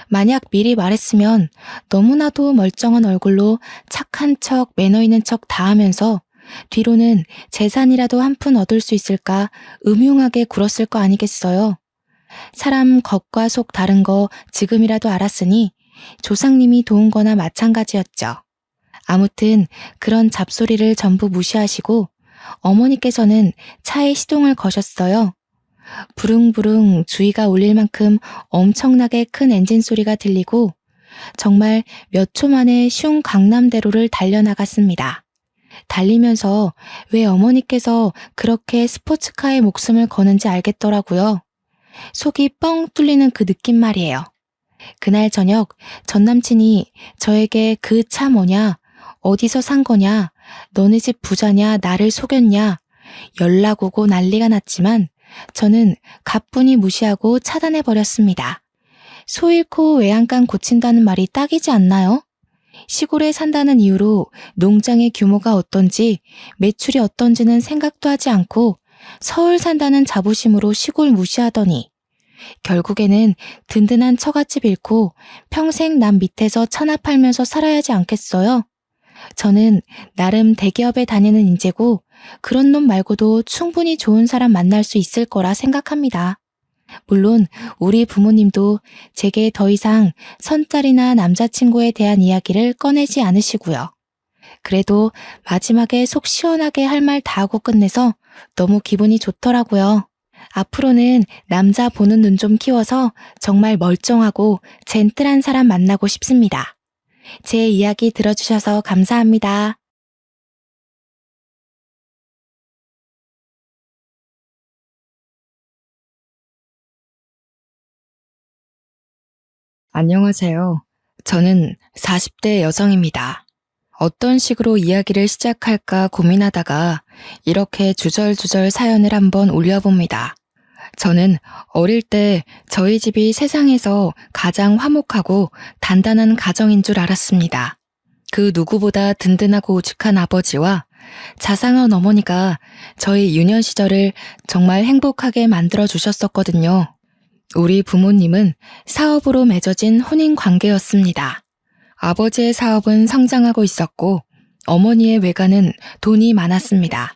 만약 미리 말했으면 너무나도 멀쩡한 얼굴로 착한 척, 매너 있는 척 다 하면서 뒤로는 재산이라도 한 푼 얻을 수 있을까 음흉하게 굴었을 거 아니겠어요. 사람 겉과 속 다른 거 지금이라도 알았으니 조상님이 도운 거나 마찬가지였죠. 아무튼 그런 잡소리를 전부 무시하시고 어머니께서는 차에 시동을 거셨어요. 부릉부릉 주위가 울릴 만큼 엄청나게 큰 엔진 소리가 들리고 정말 몇 초 만에 슝 강남대로를 달려나갔습니다. 달리면서 왜 어머니께서 그렇게 스포츠카에 목숨을 거는지 알겠더라고요. 속이 뻥 뚫리는 그 느낌 말이에요. 그날 저녁 전 남친이 저에게 그 차 뭐냐, 어디서 산 거냐, 너네 집 부자냐, 나를 속였냐 연락 오고 난리가 났지만 저는 가뿐히 무시하고 차단해버렸습니다. 소 잃고 외양간 고친다는 말이 딱이지 않나요? 시골에 산다는 이유로 농장의 규모가 어떤지 매출이 어떤지는 생각도 하지 않고 서울 산다는 자부심으로 시골 무시하더니 결국에는 든든한 처갓집 잃고 평생 남 밑에서 차나 팔면서 살아야 하지 않겠어요? 저는 나름 대기업에 다니는 인재고 그런 놈 말고도 충분히 좋은 사람 만날 수 있을 거라 생각합니다. 물론 우리 부모님도 제게 더 이상 선짤이나 남자친구에 대한 이야기를 꺼내지 않으시고요. 그래도 마지막에 속 시원하게 할 말 다 하고 끝내서 너무 기분이 좋더라고요. 앞으로는 남자 보는 눈 좀 키워서 정말 멀쩡하고 젠틀한 사람 만나고 싶습니다. 제 이야기 들어주셔서 감사합니다. 안녕하세요. 저는 40대 여성입니다. 어떤 식으로 이야기를 시작할까 고민하다가 이렇게 주절주절 사연을 한번 올려봅니다. 저는 어릴 때 저희 집이 세상에서 가장 화목하고 단단한 가정인 줄 알았습니다. 그 누구보다 든든하고 오죽한 아버지와 자상한 어머니가 저희 유년 시절을 정말 행복하게 만들어 주셨었거든요. 우리 부모님은 사업으로 맺어진 혼인 관계였습니다. 아버지의 사업은 성장하고 있었고 어머니의 외가는 돈이 많았습니다.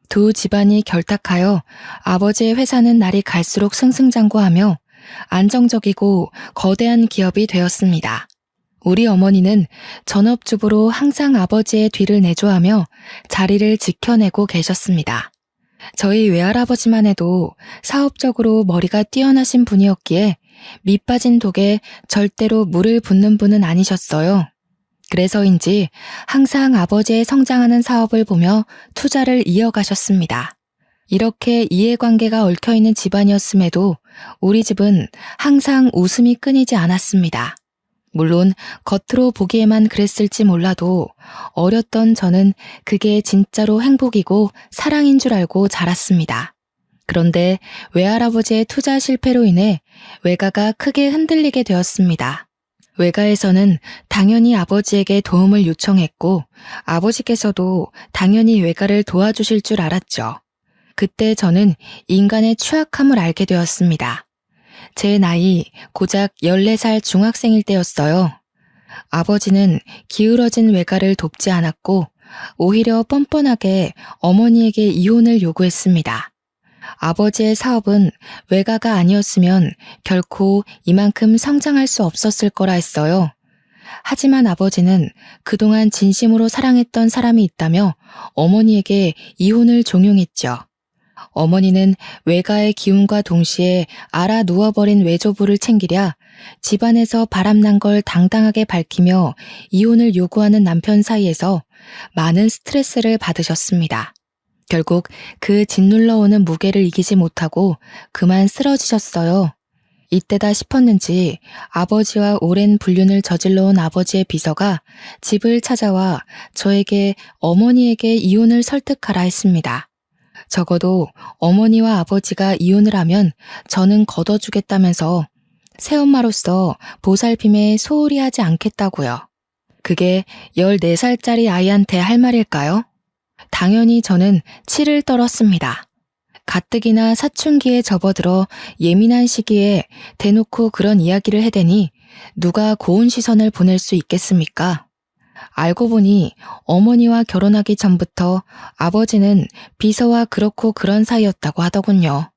두 집안이 결탁하여 아버지의 회사는 날이 갈수록 승승장구하며 안정적이고 거대한 기업이 되었습니다. 우리 어머니는 전업주부로 항상 아버지의 뒤를 내조하며 자리를 지켜내고 계셨습니다. 저희 외할아버지만 해도 사업적으로 머리가 뛰어나신 분이었기에 밑 빠진 독에 절대로 물을 붓는 분은 아니셨어요. 그래서인지 항상 아버지의 성장하는 사업을 보며 투자를 이어가셨습니다. 이렇게 이해관계가 얽혀있는 집안이었음에도 우리 집은 항상 웃음이 끊이지 않았습니다. 물론 겉으로 보기에만 그랬을지 몰라도 어렸던 저는 그게 진짜로 행복이고 사랑인 줄 알고 자랐습니다. 그런데 외할아버지의 투자 실패로 인해 외가가 크게 흔들리게 되었습니다. 외가에서는 당연히 아버지에게 도움을 요청했고 아버지께서도 당연히 외가를 도와주실 줄 알았죠. 그때 저는 인간의 취약함을 알게 되었습니다. 제 나이 고작 14살 중학생일 때였어요. 아버지는 기울어진 외가를 돕지 않았고 오히려 뻔뻔하게 어머니에게 이혼을 요구했습니다. 아버지의 사업은 외가가 아니었으면 결코 이만큼 성장할 수 없었을 거라 했어요. 하지만 아버지는 그동안 진심으로 사랑했던 사람이 있다며 어머니에게 이혼을 종용했죠. 어머니는 외가의 기운과 동시에 알아 누워버린 외조부를 챙기랴 집안에서 바람난 걸 당당하게 밝히며 이혼을 요구하는 남편 사이에서 많은 스트레스를 받으셨습니다. 결국 그 짓눌러 오는 무게를 이기지 못하고 그만 쓰러지셨어요. 이때다 싶었는지 아버지와 오랜 불륜을 저질러 온 아버지의 비서가 집을 찾아와 저에게 어머니에게 이혼을 설득하라 했습니다. 적어도 어머니와 아버지가 이혼을 하면 저는 걷어주겠다면서 새엄마로서 보살핌에 소홀히 하지 않겠다고요. 그게 14살짜리 아이한테 할 말일까요? 당연히 저는 치를 떨었습니다. 가뜩이나 사춘기에 접어들어 예민한 시기에 대놓고 그런 이야기를 해대니 누가 고운 시선을 보낼 수 있겠습니까? 알고 보니 어머니와 결혼하기 전부터 아버지는 비서와 그렇고 그런 사이였다고 하더군요.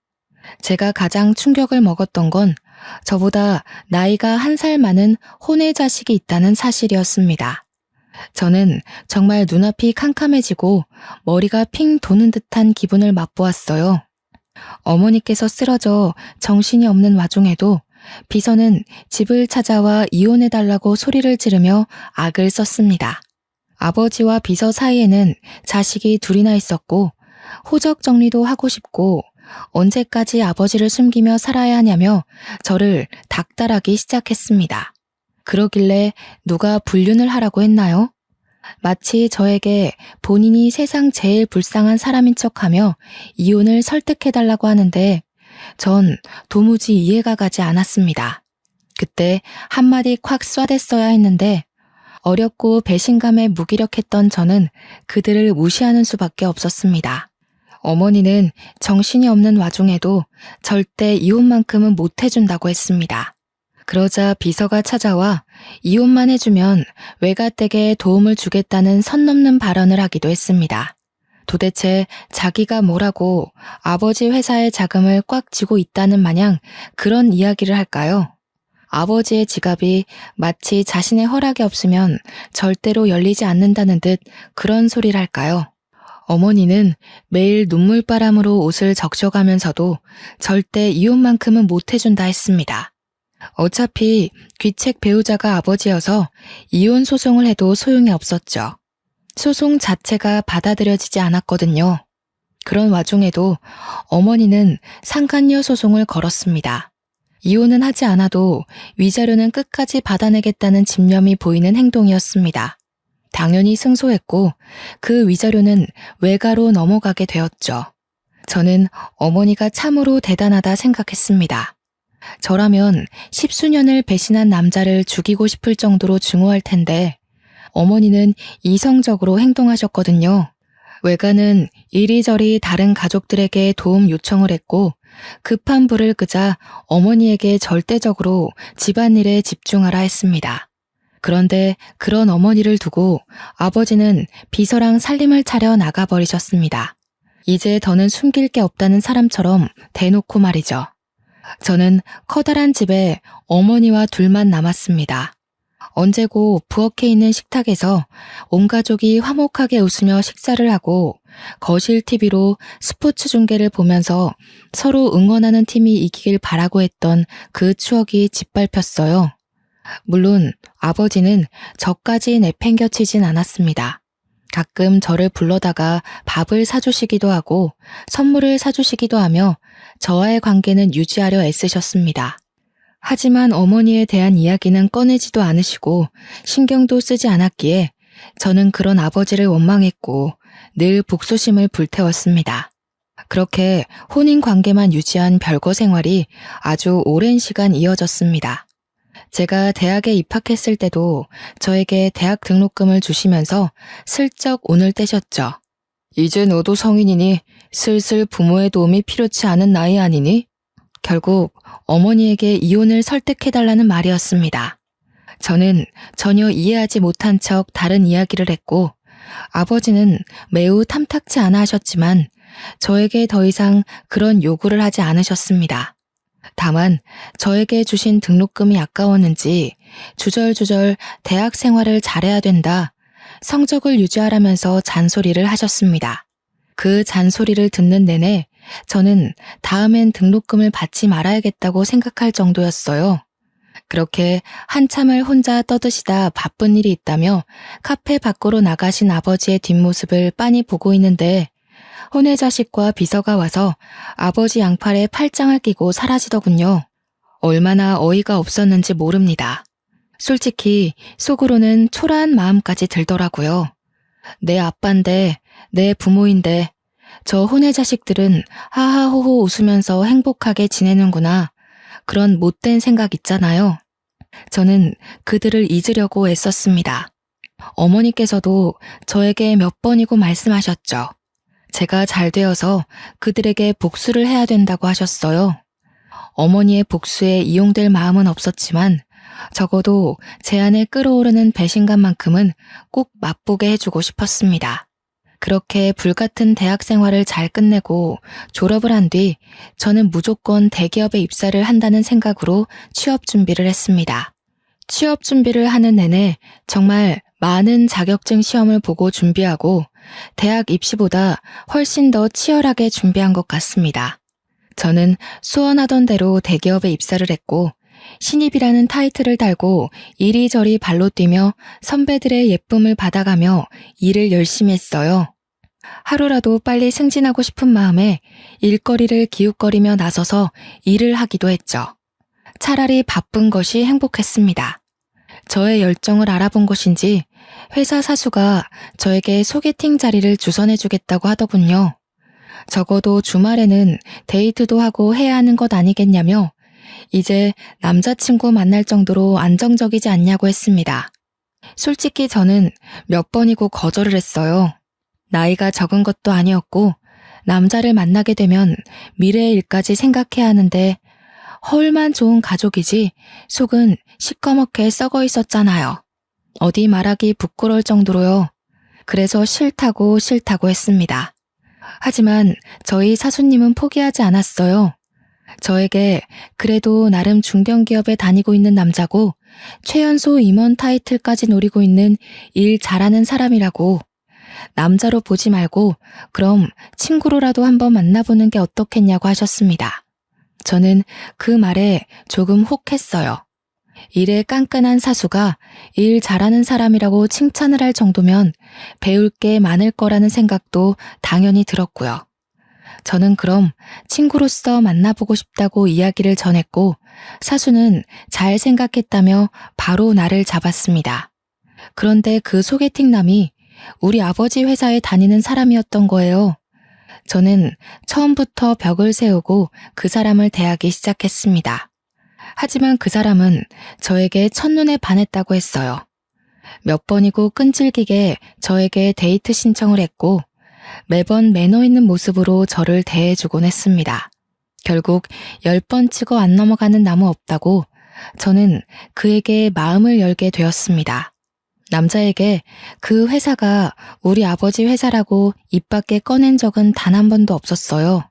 제가 가장 충격을 먹었던 건 저보다 나이가 1살 많은 혼외 자식이 있다는 사실이었습니다. 저는 정말 눈앞이 캄캄해지고 머리가 핑 도는 듯한 기분을 맛보았어요. 어머니께서 쓰러져 정신이 없는 와중에도 비서는 집을 찾아와 이혼해달라고 소리를 지르며 악을 썼습니다. 아버지와 비서 사이에는 자식이 둘이나 있었고 호적 정리도 하고 싶고 언제까지 아버지를 숨기며 살아야 하냐며 저를 닥달하기 시작했습니다. 그러길래 누가 불륜을 하라고 했나요? 마치 저에게 본인이 세상 제일 불쌍한 사람인 척하며 이혼을 설득해달라고 하는데 전 도무지 이해가 가지 않았습니다. 그때 한마디 콱 쏴댔어야 했는데 어렵고 배신감에 무기력했던 저는 그들을 무시하는 수밖에 없었습니다. 어머니는 정신이 없는 와중에도 절대 이혼만큼은 못 해준다고 했습니다. 그러자 비서가 찾아와 이혼만 해주면 외가댁에 도움을 주겠다는 선 넘는 발언을 하기도 했습니다. 도대체 자기가 뭐라고 아버지 회사의 자금을 꽉 쥐고 있다는 마냥 그런 이야기를 할까요? 아버지의 지갑이 마치 자신의 허락이 없으면 절대로 열리지 않는다는 듯 그런 소리를 할까요? 어머니는 매일 눈물바람으로 옷을 적셔가면서도 절대 이혼만큼은 못 해준다 했습니다. 어차피 귀책 배우자가 아버지여서 이혼 소송을 해도 소용이 없었죠. 소송 자체가 받아들여지지 않았거든요. 그런 와중에도 어머니는 상간녀 소송을 걸었습니다. 이혼은 하지 않아도 위자료는 끝까지 받아내겠다는 집념이 보이는 행동이었습니다. 당연히 승소했고 그 위자료는 외가로 넘어가게 되었죠. 저는 어머니가 참으로 대단하다 생각했습니다. 저라면 10수년을 배신한 남자를 죽이고 싶을 정도로 증오할 텐데 어머니는 이성적으로 행동하셨거든요. 외가는 이리저리 다른 가족들에게 도움 요청을 했고 급한 불을 끄자 어머니에게 절대적으로 집안일에 집중하라 했습니다. 그런데 그런 어머니를 두고 아버지는 비서랑 살림을 차려 나가버리셨습니다. 이제 더는 숨길 게 없다는 사람처럼 대놓고 말이죠. 저는 커다란 집에 어머니와 둘만 남았습니다. 언제고 부엌에 있는 식탁에서 온 가족이 화목하게 웃으며 식사를 하고 거실 TV로 스포츠 중계를 보면서 서로 응원하는 팀이 이기길 바라고 했던 그 추억이 짓밟혔어요. 물론 아버지는 저까지 내팽겨치진 않았습니다. 가끔 저를 불러다가 밥을 사주시기도 하고 선물을 사주시기도 하며 저와의 관계는 유지하려 애쓰셨습니다. 하지만 어머니에 대한 이야기는 꺼내지도 않으시고 신경도 쓰지 않았기에 저는 그런 아버지를 원망했고 늘 복수심을 불태웠습니다. 그렇게 혼인 관계만 유지한 별거 생활이 아주 오랜 시간 이어졌습니다. 제가 대학에 입학했을 때도 저에게 대학 등록금을 주시면서 슬쩍 운을 떼셨죠. 이제 너도 성인이니 슬슬 부모의 도움이 필요치 않은 나이 아니니? 결국 어머니에게 이혼을 설득해달라는 말이었습니다. 저는 전혀 이해하지 못한 척 다른 이야기를 했고 아버지는 매우 탐탁치 않아 하셨지만 저에게 더 이상 그런 요구를 하지 않으셨습니다. 다만 저에게 주신 등록금이 아까웠는지 주절주절 대학 생활을 잘해야 된다, 성적을 유지하라면서 잔소리를 하셨습니다. 그 잔소리를 듣는 내내 저는 다음엔 등록금을 받지 말아야겠다고 생각할 정도였어요. 그렇게 한참을 혼자 떠드시다 바쁜 일이 있다며 카페 밖으로 나가신 아버지의 뒷모습을 빤히 보고 있는데 혼외자식과 비서가 와서 아버지 양팔에 팔짱을 끼고 사라지더군요. 얼마나 어이가 없었는지 모릅니다. 솔직히 속으로는 초라한 마음까지 들더라고요. 내 아빠인데, 내 부모인데 저 혼외자식들은 하하호호 웃으면서 행복하게 지내는구나. 그런 못된 생각 있잖아요. 저는 그들을 잊으려고 애썼습니다. 어머니께서도 저에게 몇 번이고 말씀하셨죠. 제가 잘 되어서 그들에게 복수를 해야 된다고 하셨어요. 어머니의 복수에 이용될 마음은 없었지만 적어도 제 안에 끓어오르는 배신감만큼은 꼭 맛보게 해주고 싶었습니다. 그렇게 불같은 대학 생활을 잘 끝내고 졸업을 한 뒤 저는 무조건 대기업에 입사를 한다는 생각으로 취업 준비를 했습니다. 취업 준비를 하는 내내 정말 많은 자격증 시험을 보고 준비하고 대학 입시보다 훨씬 더 치열하게 준비한 것 같습니다. 저는 소원하던 대로 대기업에 입사를 했고 신입이라는 타이틀을 달고 이리저리 발로 뛰며 선배들의 예쁨을 받아가며 일을 열심히 했어요. 하루라도 빨리 승진하고 싶은 마음에 일거리를 기웃거리며 나서서 일을 하기도 했죠. 차라리 바쁜 것이 행복했습니다. 저의 열정을 알아본 것인지 회사 사수가 저에게 소개팅 자리를 주선해주겠다고 하더군요. 적어도 주말에는 데이트도 하고 해야 하는 것 아니겠냐며 이제 남자친구 만날 정도로 안정적이지 않냐고 했습니다. 솔직히 저는 몇 번이고 거절을 했어요. 나이가 적은 것도 아니었고 남자를 만나게 되면 미래의 일까지 생각해야 하는데 헐만 좋은 가족이지 속은 시꺼멓게 썩어 있었잖아요. 어디 말하기 부끄러울 정도로요. 그래서 싫다고 했습니다. 하지만 저희 사수님은 포기하지 않았어요. 저에게 그래도 나름 중견기업에 다니고 있는 남자고 최연소 임원 타이틀까지 노리고 있는 일 잘하는 사람이라고, 남자로 보지 말고 그럼 친구로라도 한번 만나보는 게 어떻겠냐고 하셨습니다. 저는 그 말에 조금 혹했어요. 일에 깐깐한 사수가 일 잘하는 사람이라고 칭찬을 할 정도면 배울 게 많을 거라는 생각도 당연히 들었고요. 저는 그럼 친구로서 만나보고 싶다고 이야기를 전했고 사수는 잘 생각했다며 바로 나를 잡았습니다. 그런데 그 소개팅남이 우리 아버지 회사에 다니는 사람이었던 거예요. 저는 처음부터 벽을 세우고 그 사람을 대하기 시작했습니다. 하지만 그 사람은 저에게 첫눈에 반했다고 했어요. 몇 번이고 끈질기게 저에게 데이트 신청을 했고 매번 매너 있는 모습으로 저를 대해주곤 했습니다. 결국 10번 치고 안 넘어가는 나무 없다고 저는 그에게 마음을 열게 되었습니다. 남자에게 그 회사가 우리 아버지 회사라고 입 밖에 꺼낸 적은 단 한 번도 없었어요.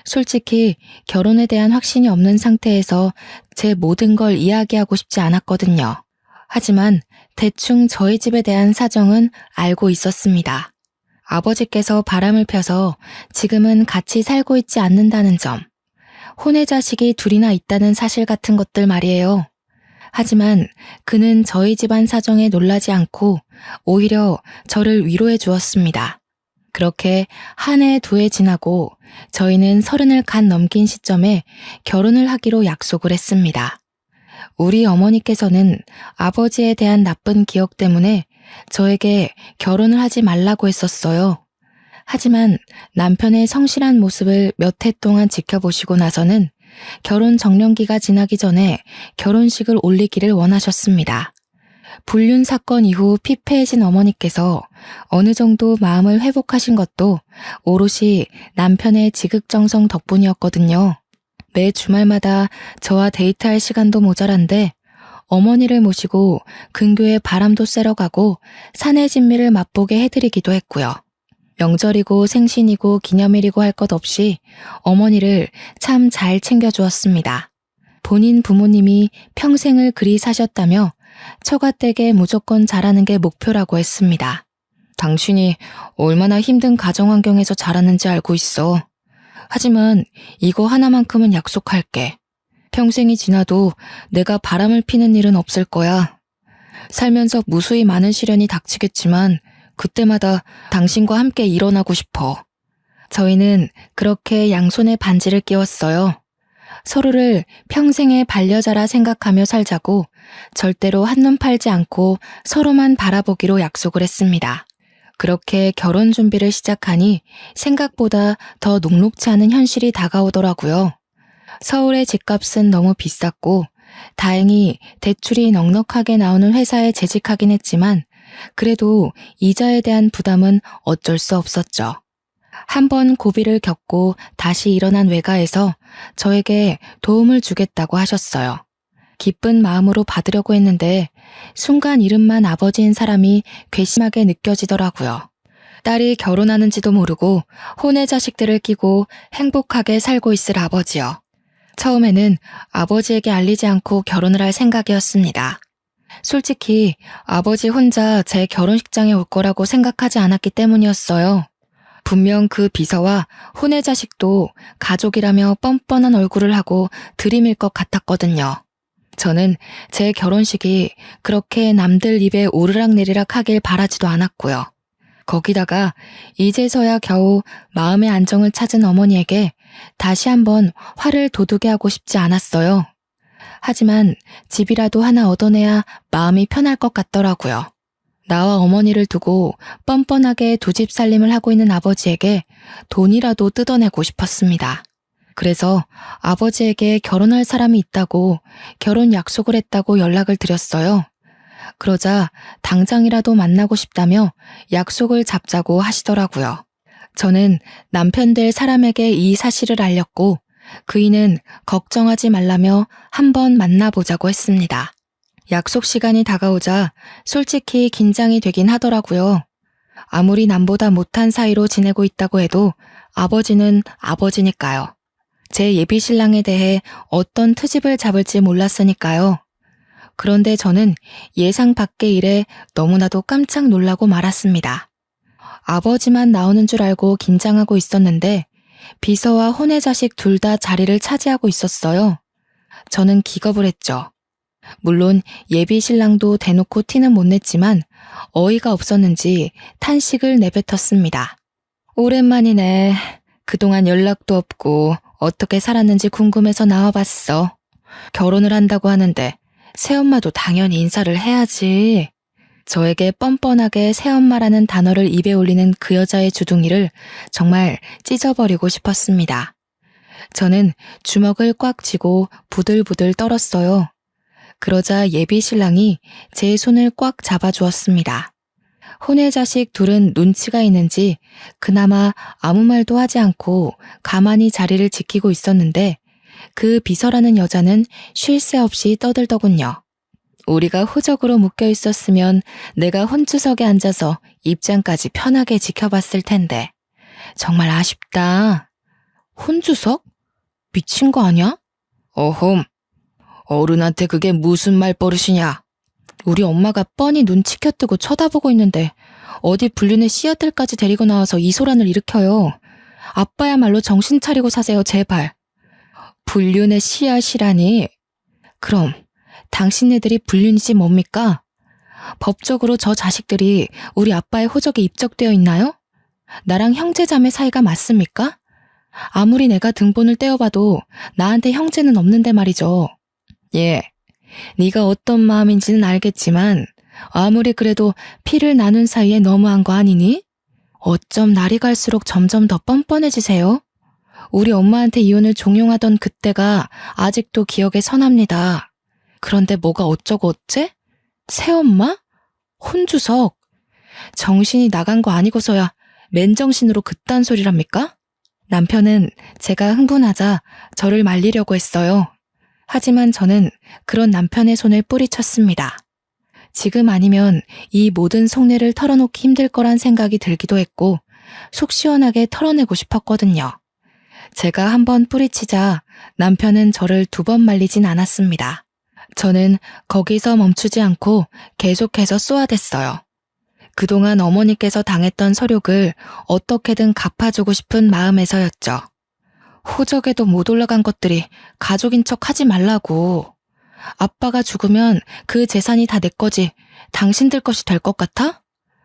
솔직히 결혼에 대한 확신이 없는 상태에서 제 모든 걸 이야기하고 싶지 않았거든요. 하지만 대충 저희 집에 대한 사정은 알고 있었습니다. 아버지께서 바람을 펴서 지금은 같이 살고 있지 않는다는 점, 혼외 자식이 둘이나 있다는 사실 같은 것들 말이에요. 하지만 그는 저희 집안 사정에 놀라지 않고 오히려 저를 위로해 주었습니다. 그렇게 한 해, 두 해 지나고 저희는 30을 갓 넘긴 시점에 결혼을 하기로 약속을 했습니다. 우리 어머니께서는 아버지에 대한 나쁜 기억 때문에 저에게 결혼을 하지 말라고 했었어요. 하지만 남편의 성실한 모습을 몇 해 동안 지켜보시고 나서는 결혼 정년기가 지나기 전에 결혼식을 올리기를 원하셨습니다. 불륜 사건 이후 피폐해진 어머니께서 어느 정도 마음을 회복하신 것도 오롯이 남편의 지극정성 덕분이었거든요. 매 주말마다 저와 데이트할 시간도 모자란데 어머니를 모시고 근교에 바람도 쐬러 가고 산의 진미를 맛보게 해드리기도 했고요. 명절이고 생신이고 기념일이고 할 것 없이 어머니를 참 잘 챙겨주었습니다. 본인 부모님이 평생을 그리 사셨다며 처가댁에 무조건 잘하는 게 목표라고 했습니다. 당신이 얼마나 힘든 가정 환경에서 자랐는지 알고 있어. 하지만 이거 하나만큼은 약속할게. 평생이 지나도 내가 바람을 피는 일은 없을 거야. 살면서 무수히 많은 시련이 닥치겠지만 그때마다 당신과 함께 일어나고 싶어. 저희는 그렇게 양손에 반지를 끼웠어요. 서로를 평생의 반려자라 생각하며 살자고 절대로 한눈 팔지 않고 서로만 바라보기로 약속을 했습니다. 그렇게 결혼 준비를 시작하니 생각보다 더 녹록지 않은 현실이 다가오더라고요. 서울의 집값은 너무 비쌌고 다행히 대출이 넉넉하게 나오는 회사에 재직하긴 했지만 그래도 이자에 대한 부담은 어쩔 수 없었죠. 한번 고비를 겪고 다시 일어난 외가에서 저에게 도움을 주겠다고 하셨어요. 기쁜 마음으로 받으려고 했는데 순간 이름만 아버지인 사람이 괘씸하게 느껴지더라고요. 딸이 결혼하는지도 모르고 혼외 자식들을 끼고 행복하게 살고 있을 아버지요. 처음에는 아버지에게 알리지 않고 결혼을 할 생각이었습니다. 솔직히 아버지 혼자 제 결혼식장에 올 거라고 생각하지 않았기 때문이었어요. 분명 그 비서와 혼외 자식도 가족이라며 뻔뻔한 얼굴을 하고 들이밀 것 같았거든요. 저는 제 결혼식이 그렇게 남들 입에 오르락내리락 하길 바라지도 않았고요. 거기다가 이제서야 겨우 마음의 안정을 찾은 어머니에게 다시 한번 화를 돋우게 하고 싶지 않았어요. 하지만 집이라도 하나 얻어내야 마음이 편할 것 같더라고요. 나와 어머니를 두고 뻔뻔하게 두 집 살림을 하고 있는 아버지에게 돈이라도 뜯어내고 싶었습니다. 그래서 아버지에게 결혼할 사람이 있다고 결혼 약속을 했다고 연락을 드렸어요. 그러자 당장이라도 만나고 싶다며 약속을 잡자고 하시더라고요. 저는 남편 될 사람에게 이 사실을 알렸고 그이는 걱정하지 말라며 한번 만나보자고 했습니다. 약속 시간이 다가오자 솔직히 긴장이 되긴 하더라고요. 아무리 남보다 못한 사이로 지내고 있다고 해도 아버지는 아버지니까요. 제 예비 신랑에 대해 어떤 트집을 잡을지 몰랐으니까요. 그런데 저는 예상 밖의 일에 너무나도 깜짝 놀라고 말았습니다. 아버지만 나오는 줄 알고 긴장하고 있었는데 비서와 혼외 자식 둘 다 자리를 차지하고 있었어요. 저는 기겁을 했죠. 물론 예비 신랑도 대놓고 티는 못 냈지만 어이가 없었는지 탄식을 내뱉었습니다. 오랜만이네. 그동안 연락도 없고 어떻게 살았는지 궁금해서 나와봤어. 결혼을 한다고 하는데 새엄마도 당연히 인사를 해야지. 저에게 뻔뻔하게 새엄마라는 단어를 입에 올리는 그 여자의 주둥이를 정말 찢어버리고 싶었습니다. 저는 주먹을 꽉 쥐고 부들부들 떨었어요. 그러자 예비 신랑이 제 손을 꽉 잡아주었습니다. 혼외 자식 둘은 눈치가 있는지 그나마 아무 말도 하지 않고 가만히 자리를 지키고 있었는데 그 비서라는 여자는 쉴 새 없이 떠들더군요. 우리가 호적으로 묶여 있었으면 내가 혼주석에 앉아서 입장까지 편하게 지켜봤을 텐데. 정말 아쉽다. 혼주석? 미친 거 아니야? 어흠. 어른한테 그게 무슨 말버릇이냐. 우리 엄마가 뻔히 눈 치켜뜨고 쳐다보고 있는데 어디 불륜의 씨앗들까지 데리고 나와서 이 소란을 일으켜요. 아빠야말로 정신 차리고 사세요, 제발. 불륜의 씨앗이라니. 그럼 당신네들이 불륜이지 뭡니까? 법적으로 저 자식들이 우리 아빠의 호적에 입적되어 있나요? 나랑 형제자매 사이가 맞습니까? 아무리 내가 등본을 떼어봐도 나한테 형제는 없는데 말이죠. 예, 네가 어떤 마음인지는 알겠지만 아무리 그래도 피를 나눈 사이에 너무한 거 아니니? 어쩜 날이 갈수록 점점 더 뻔뻔해지세요? 우리 엄마한테 이혼을 종용하던 그때가 아직도 기억에 선합니다. 그런데 뭐가 어쩌고 어째? 새엄마? 혼주석? 정신이 나간 거 아니고서야 맨정신으로 그딴 소리랍니까? 남편은 제가 흥분하자 저를 말리려고 했어요. 하지만 저는 그런 남편의 손을 뿌리쳤습니다. 지금 아니면 이 모든 속내를 털어놓기 힘들 거란 생각이 들기도 했고 속 시원하게 털어내고 싶었거든요. 제가 한번 뿌리치자 남편은 저를 2번 말리진 않았습니다. 저는 거기서 멈추지 않고 계속해서 쏘아댔어요. 그동안 어머니께서 당했던 서욕을 어떻게든 갚아주고 싶은 마음에서였죠. 호적에도 못 올라간 것들이 가족인 척 하지 말라고. 아빠가 죽으면 그 재산이 다 내 거지 당신들 것이 될 것 같아?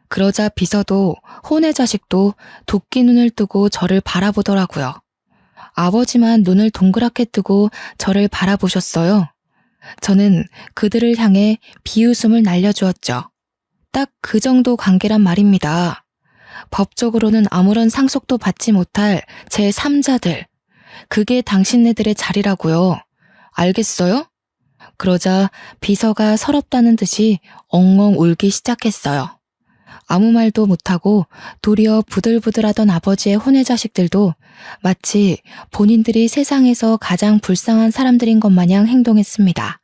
그러자 비서도 혼의 자식도 도끼 눈을 뜨고 저를 바라보더라고요. 아버지만 눈을 동그랗게 뜨고 저를 바라보셨어요. 저는 그들을 향해 비웃음을 날려주었죠. 딱 그 정도 관계란 말입니다. 법적으로는 아무런 상속도 받지 못할 제3자들. 그게 당신네들의 자리라고요. 알겠어요? 그러자 비서가 서럽다는 듯이 엉엉 울기 시작했어요. 아무 말도 못하고 도리어 부들부들하던 아버지의 혼외 자식들도 마치 본인들이 세상에서 가장 불쌍한 사람들인 것 마냥 행동했습니다.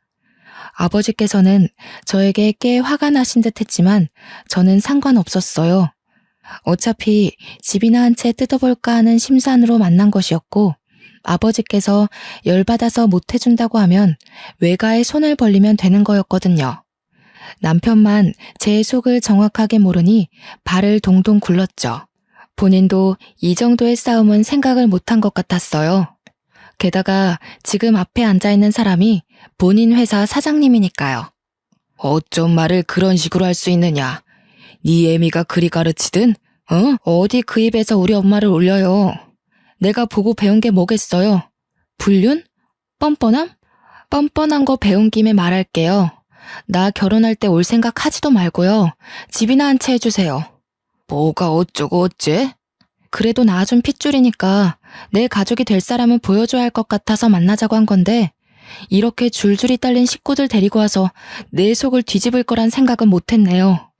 아버지께서는 저에게 꽤 화가 나신 듯 했지만 저는 상관없었어요. 어차피 집이나 한 채 뜯어볼까 하는 심산으로 만난 것이었고 아버지께서 열받아서 못해준다고 하면 외가에 손을 벌리면 되는 거였거든요. 남편만 제 속을 정확하게 모르니 발을 동동 굴렀죠. 본인도 이 정도의 싸움은 생각을 못한 것 같았어요. 게다가 지금 앞에 앉아있는 사람이 본인 회사 사장님이니까요. 어쩜 말을 그런 식으로 할 수 있느냐. 네 애미가 그리 가르치든 어디 그 입에서 우리 엄마를 올려요. 내가 보고 배운 게 뭐겠어요. 불륜? 뻔뻔함? 뻔뻔한 거 배운 김에 말할게요. 나 결혼할 때 올 생각 하지도 말고요. 집이나 한 채 해주세요. 뭐가 어쩌고 어째? 그래도 나 좀 핏줄이니까 내 가족이 될 사람은 보여줘야 할 것 같아서 만나자고 한 건데 이렇게 줄줄이 딸린 식구들 데리고 와서 내 속을 뒤집을 거란 생각은 못했네요.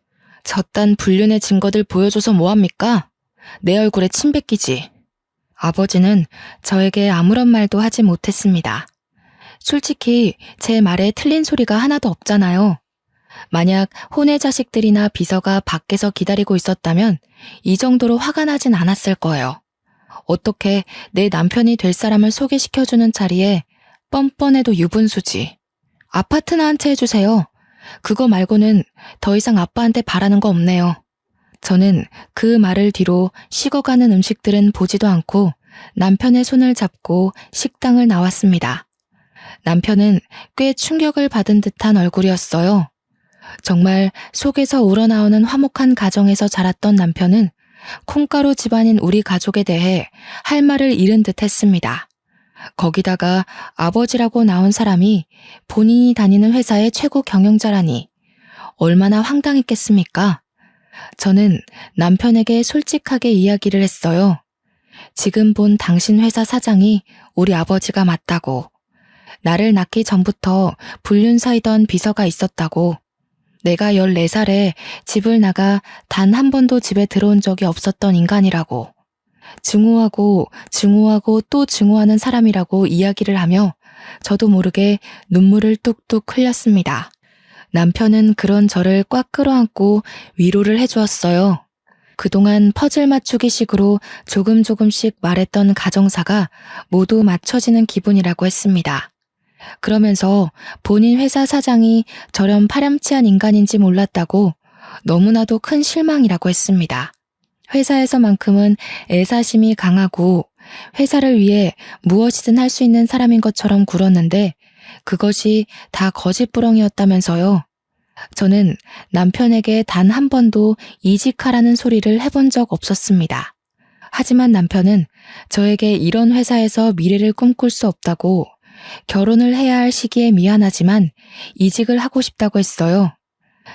저딴 불륜의 증거들 보여줘서 뭐합니까? 내 얼굴에 침 뱉기지. 아버지는 저에게 아무런 말도 하지 못했습니다. 솔직히 제 말에 틀린 소리가 하나도 없잖아요. 만약 혼외 자식들이나 비서가 밖에서 기다리고 있었다면 이 정도로 화가 나진 않았을 거예요. 어떻게 내 남편이 될 사람을 소개시켜주는 자리에 뻔뻔해도 유분수지. 아파트나 한 채 해주세요. 그거 말고는 더 이상 아빠한테 바라는 거 없네요. 저는 그 말을 뒤로 식어가는 음식들은 보지도 않고 남편의 손을 잡고 식당을 나왔습니다. 남편은 꽤 충격을 받은 듯한 얼굴이었어요. 정말 속에서 우러나오는 화목한 가정에서 자랐던 남편은 콩가루 집안인 우리 가족에 대해 할 말을 잃은 듯 했습니다. 거기다가 아버지라고 나온 사람이 본인이 다니는 회사의 최고 경영자라니 얼마나 황당했겠습니까? 저는 남편에게 솔직하게 이야기를 했어요. 지금 본 당신 회사 사장이 우리 아버지가 맞다고. 나를 낳기 전부터 불륜사이던 비서가 있었다고. 내가 14살에 집을 나가 단 한 번도 집에 들어온 적이 없었던 인간이라고. 증오하고 또 증오하는 사람이라고 이야기를 하며 저도 모르게 눈물을 뚝뚝 흘렸습니다. 남편은 그런 저를 꽉 끌어안고 위로를 해주었어요. 그동안 퍼즐 맞추기식으로 조금씩 말했던 가정사가 모두 맞춰지는 기분이라고 했습니다. 그러면서 본인 회사 사장이 저런 파렴치한 인간인지 몰랐다고 너무나도 큰 실망이라고 했습니다. 회사에서만큼은 애사심이 강하고 회사를 위해 무엇이든 할 수 있는 사람인 것처럼 굴었는데 그것이 다 거짓부렁이었다면서요. 저는 남편에게 단 한 번도 이직하라는 소리를 해본 적 없었습니다. 하지만 남편은 저에게 이런 회사에서 미래를 꿈꿀 수 없다고 결혼을 해야 할 시기에 미안하지만 이직을 하고 싶다고 했어요.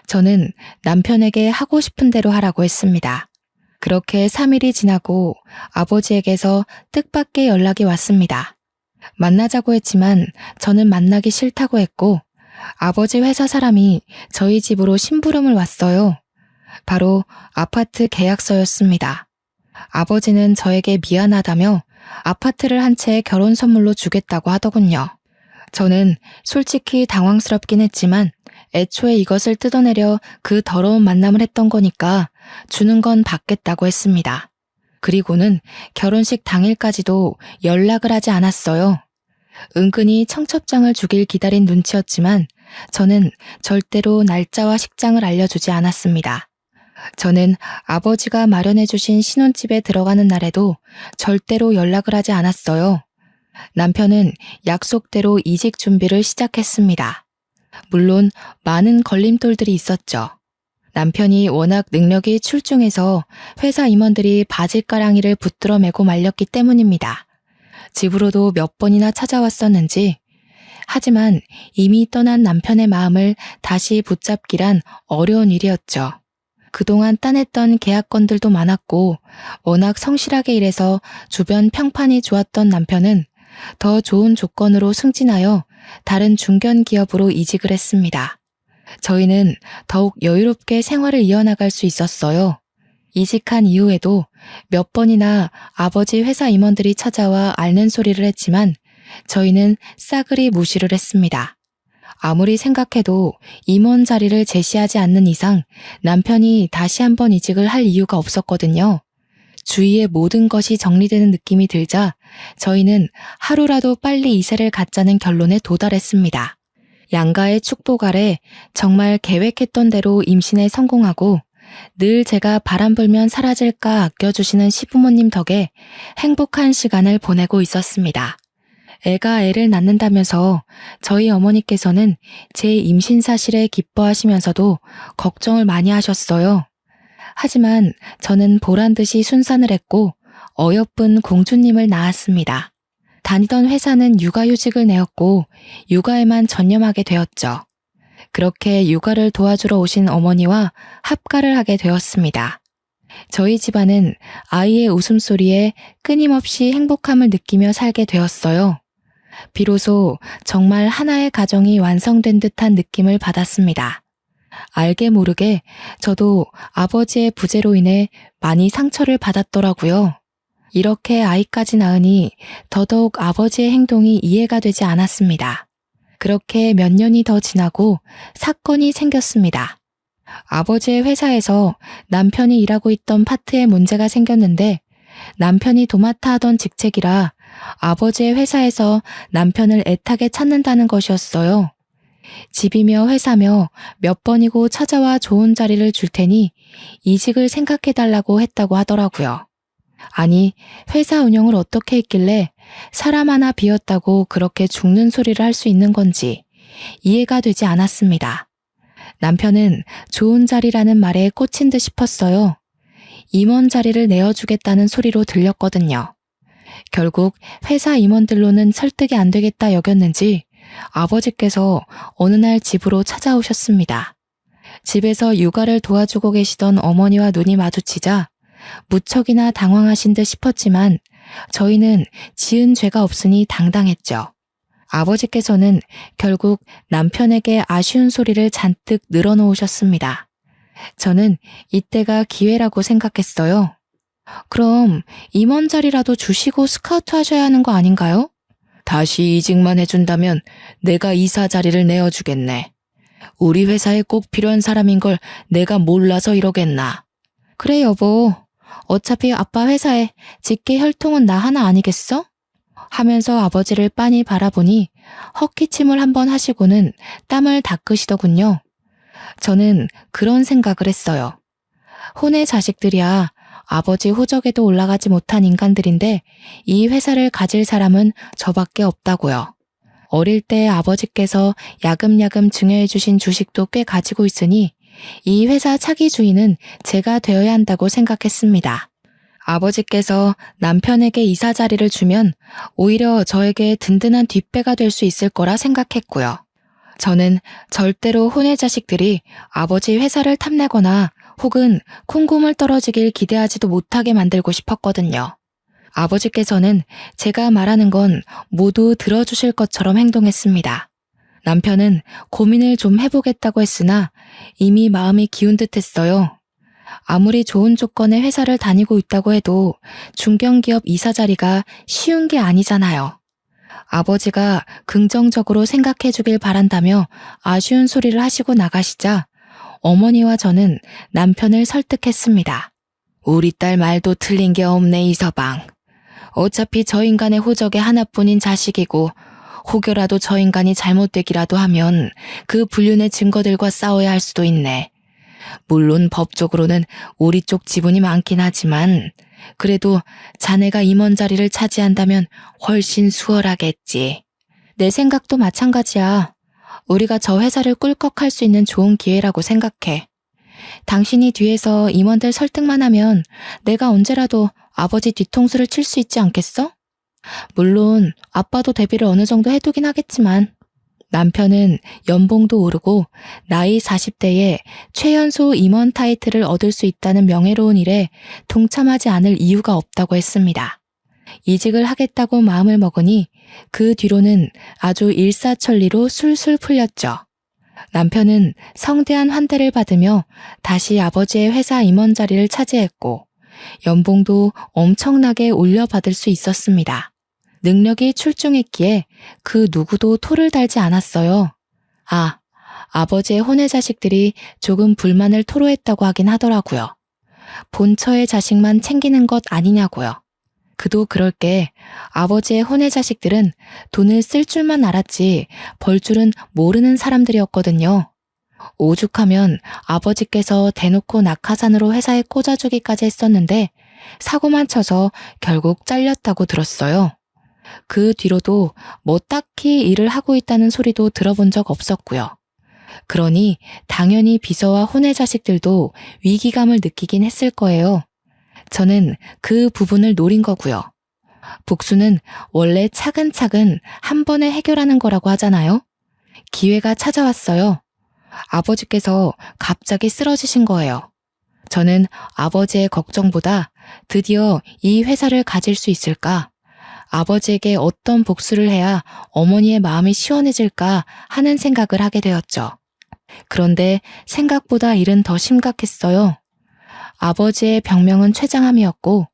저는 남편에게 하고 싶은 대로 하라고 했습니다. 그렇게 3일이 지나고 아버지에게서 뜻밖의 연락이 왔습니다. 만나자고 했지만 저는 만나기 싫다고 했고 아버지 회사 사람이 저희 집으로 심부름을 왔어요. 바로 아파트 계약서였습니다. 아버지는 저에게 미안하다며 아파트를 한 채 결혼 선물로 주겠다고 하더군요. 저는 솔직히 당황스럽긴 했지만 애초에 이것을 뜯어내려 그 더러운 만남을 했던 거니까 주는 건 받겠다고 했습니다. 그리고는 결혼식 당일까지도 연락을 하지 않았어요. 은근히 청첩장을 주길 기다린 눈치였지만 저는 절대로 날짜와 식장을 알려주지 않았습니다. 저는 아버지가 마련해 주신 신혼집에 들어가는 날에도 절대로 연락을 하지 않았어요. 남편은 약속대로 이직 준비를 시작했습니다. 물론 많은 걸림돌들이 있었죠. 남편이 워낙 능력이 출중해서 회사 임원들이 바짓가랑이를 붙들어 매고 말렸기 때문입니다. 집으로도 몇 번이나 찾아왔었는지, 하지만 이미 떠난 남편의 마음을 다시 붙잡기란 어려운 일이었죠. 그동안 따냈던 계약건들도 많았고 워낙 성실하게 일해서 주변 평판이 좋았던 남편은 더 좋은 조건으로 승진하여 다른 중견 기업으로 이직을 했습니다. 저희는 더욱 여유롭게 생활을 이어나갈 수 있었어요. 이직한 이후에도 몇 번이나 아버지 회사 임원들이 찾아와 앓는 소리를 했지만 저희는 싸그리 무시를 했습니다. 아무리 생각해도 임원 자리를 제시하지 않는 이상 남편이 다시 한번 이직을 할 이유가 없었거든요. 주위의 모든 것이 정리되는 느낌이 들자 저희는 하루라도 빨리 이세를 갖자는 결론에 도달했습니다. 양가의 축복 아래 정말 계획했던 대로 임신에 성공하고 늘 제가 바람 불면 사라질까 아껴주시는 시부모님 덕에 행복한 시간을 보내고 있었습니다. 애가 애를 낳는다면서 저희 어머니께서는 제 임신 사실에 기뻐하시면서도 걱정을 많이 하셨어요. 하지만 저는 보란듯이 순산을 했고 어여쁜 공주님을 낳았습니다. 다니던 회사는 육아휴직을 내었고 육아에만 전념하게 되었죠. 그렇게 육아를 도와주러 오신 어머니와 합가를 하게 되었습니다. 저희 집안은 아이의 웃음소리에 끊임없이 행복함을 느끼며 살게 되었어요. 비로소 정말 하나의 가정이 완성된 듯한 느낌을 받았습니다. 알게 모르게 저도 아버지의 부재로 인해 많이 상처를 받았더라고요. 이렇게 아이까지 낳으니 더더욱 아버지의 행동이 이해가 되지 않았습니다. 그렇게 몇 년이 더 지나고 사건이 생겼습니다. 아버지의 회사에서 남편이 일하고 있던 파트에 문제가 생겼는데 남편이 도맡아 하던 직책이라 아버지의 회사에서 남편을 애타게 찾는다는 것이었어요. 집이며 회사며 몇 번이고 찾아와 좋은 자리를 줄 테니 이직을 생각해달라고 했다고 하더라고요. 아니, 회사 운영을 어떻게 했길래 사람 하나 비웠다고 그렇게 죽는 소리를 할 수 있는 건지 이해가 되지 않았습니다. 남편은 좋은 자리라는 말에 꽂힌 듯 싶었어요. 임원 자리를 내어주겠다는 소리로 들렸거든요. 결국 회사 임원들로는 설득이 안 되겠다 여겼는지 아버지께서 어느 날 집으로 찾아오셨습니다. 집에서 육아를 도와주고 계시던 어머니와 눈이 마주치자 무척이나 당황하신 듯 싶었지만 저희는 지은 죄가 없으니 당당했죠. 아버지께서는 결국 남편에게 아쉬운 소리를 잔뜩 늘어놓으셨습니다. 저는 이때가 기회라고 생각했어요. 그럼 임원 자리라도 주시고 스카우트 하셔야 하는 거 아닌가요? 다시 이직만 해준다면 내가 이사 자리를 내어주겠네. 우리 회사에 꼭 필요한 사람인 걸 내가 몰라서 이러겠나. 그래 여보, 어차피 아빠 회사에 직계 혈통은 나 하나 아니겠어? 하면서 아버지를 빤히 바라보니 헛기침을 한번 하시고는 땀을 닦으시더군요. 저는 그런 생각을 했어요. 혼의 자식들이야 아버지 호적에도 올라가지 못한 인간들인데 이 회사를 가질 사람은 저밖에 없다고요. 어릴 때 아버지께서 야금야금 증여해 주신 주식도 꽤 가지고 있으니 이 회사 차기 주인은 제가 되어야 한다고 생각했습니다. 아버지께서 남편에게 이사 자리를 주면 오히려 저에게 든든한 뒷배가 될 수 있을 거라 생각했고요. 저는 절대로 혼의 자식들이 아버지 회사를 탐내거나 혹은 콩고물 떨어지길 기대하지도 못하게 만들고 싶었거든요. 아버지께서는 제가 말하는 건 모두 들어주실 것처럼 행동했습니다. 남편은 고민을 좀 해보겠다고 했으나 이미 마음이 기운 듯했어요. 아무리 좋은 조건의 회사를 다니고 있다고 해도 중견기업 이사 자리가 쉬운 게 아니잖아요. 아버지가 긍정적으로 생각해 주길 바란다며 아쉬운 소리를 하시고 나가시자 어머니와 저는 남편을 설득했습니다. 우리 딸 말도 틀린 게 없네 이서방. 어차피 저 인간의 호적의 하나뿐인 자식이고 혹여라도 저 인간이 잘못되기라도 하면 그 불륜의 증거들과 싸워야 할 수도 있네. 물론 법적으로는 우리 쪽 지분이 많긴 하지만 그래도 자네가 임원 자리를 차지한다면 훨씬 수월하겠지. 내 생각도 마찬가지야. 우리가 저 회사를 꿀꺽할 수 있는 좋은 기회라고 생각해. 당신이 뒤에서 임원들 설득만 하면 내가 언제라도 아버지 뒤통수를 칠 수 있지 않겠어? 물론 아빠도 대비를 어느 정도 해두긴 하겠지만 남편은 연봉도 오르고 나이 40대에 최연소 임원 타이틀을 얻을 수 있다는 명예로운 일에 동참하지 않을 이유가 없다고 했습니다. 이직을 하겠다고 마음을 먹으니 그 뒤로는 아주 일사천리로 술술 풀렸죠. 남편은 성대한 환대를 받으며 다시 아버지의 회사 임원 자리를 차지했고 연봉도 엄청나게 올려받을 수 있었습니다. 능력이 출중했기에 그 누구도 토를 달지 않았어요. 아버지의 혼의 자식들이 조금 불만을 토로했다고 하긴 하더라고요. 본처의 자식만 챙기는 것 아니냐고요. 그도 그럴 게 아버지의 혼의 자식들은 돈을 쓸 줄만 알았지 벌 줄은 모르는 사람들이었거든요. 오죽하면 아버지께서 대놓고 낙하산으로 회사에 꽂아주기까지 했었는데 사고만 쳐서 결국 잘렸다고 들었어요. 그 뒤로도 뭐 딱히 일을 하고 있다는 소리도 들어본 적 없었고요. 그러니 당연히 비서와 혼의 자식들도 위기감을 느끼긴 했을 거예요. 저는 그 부분을 노린 거고요. 복수는 원래 차근차근 한 번에 해결하는 거라고 하잖아요. 기회가 찾아왔어요. 아버지께서 갑자기 쓰러지신 거예요. 저는 아버지의 걱정보다 드디어 이 회사를 가질 수 있을까? 아버지에게 어떤 복수를 해야 어머니의 마음이 시원해질까 하는 생각을 하게 되었죠. 그런데 생각보다 일은 더 심각했어요. 아버지의 병명은 췌장암이었고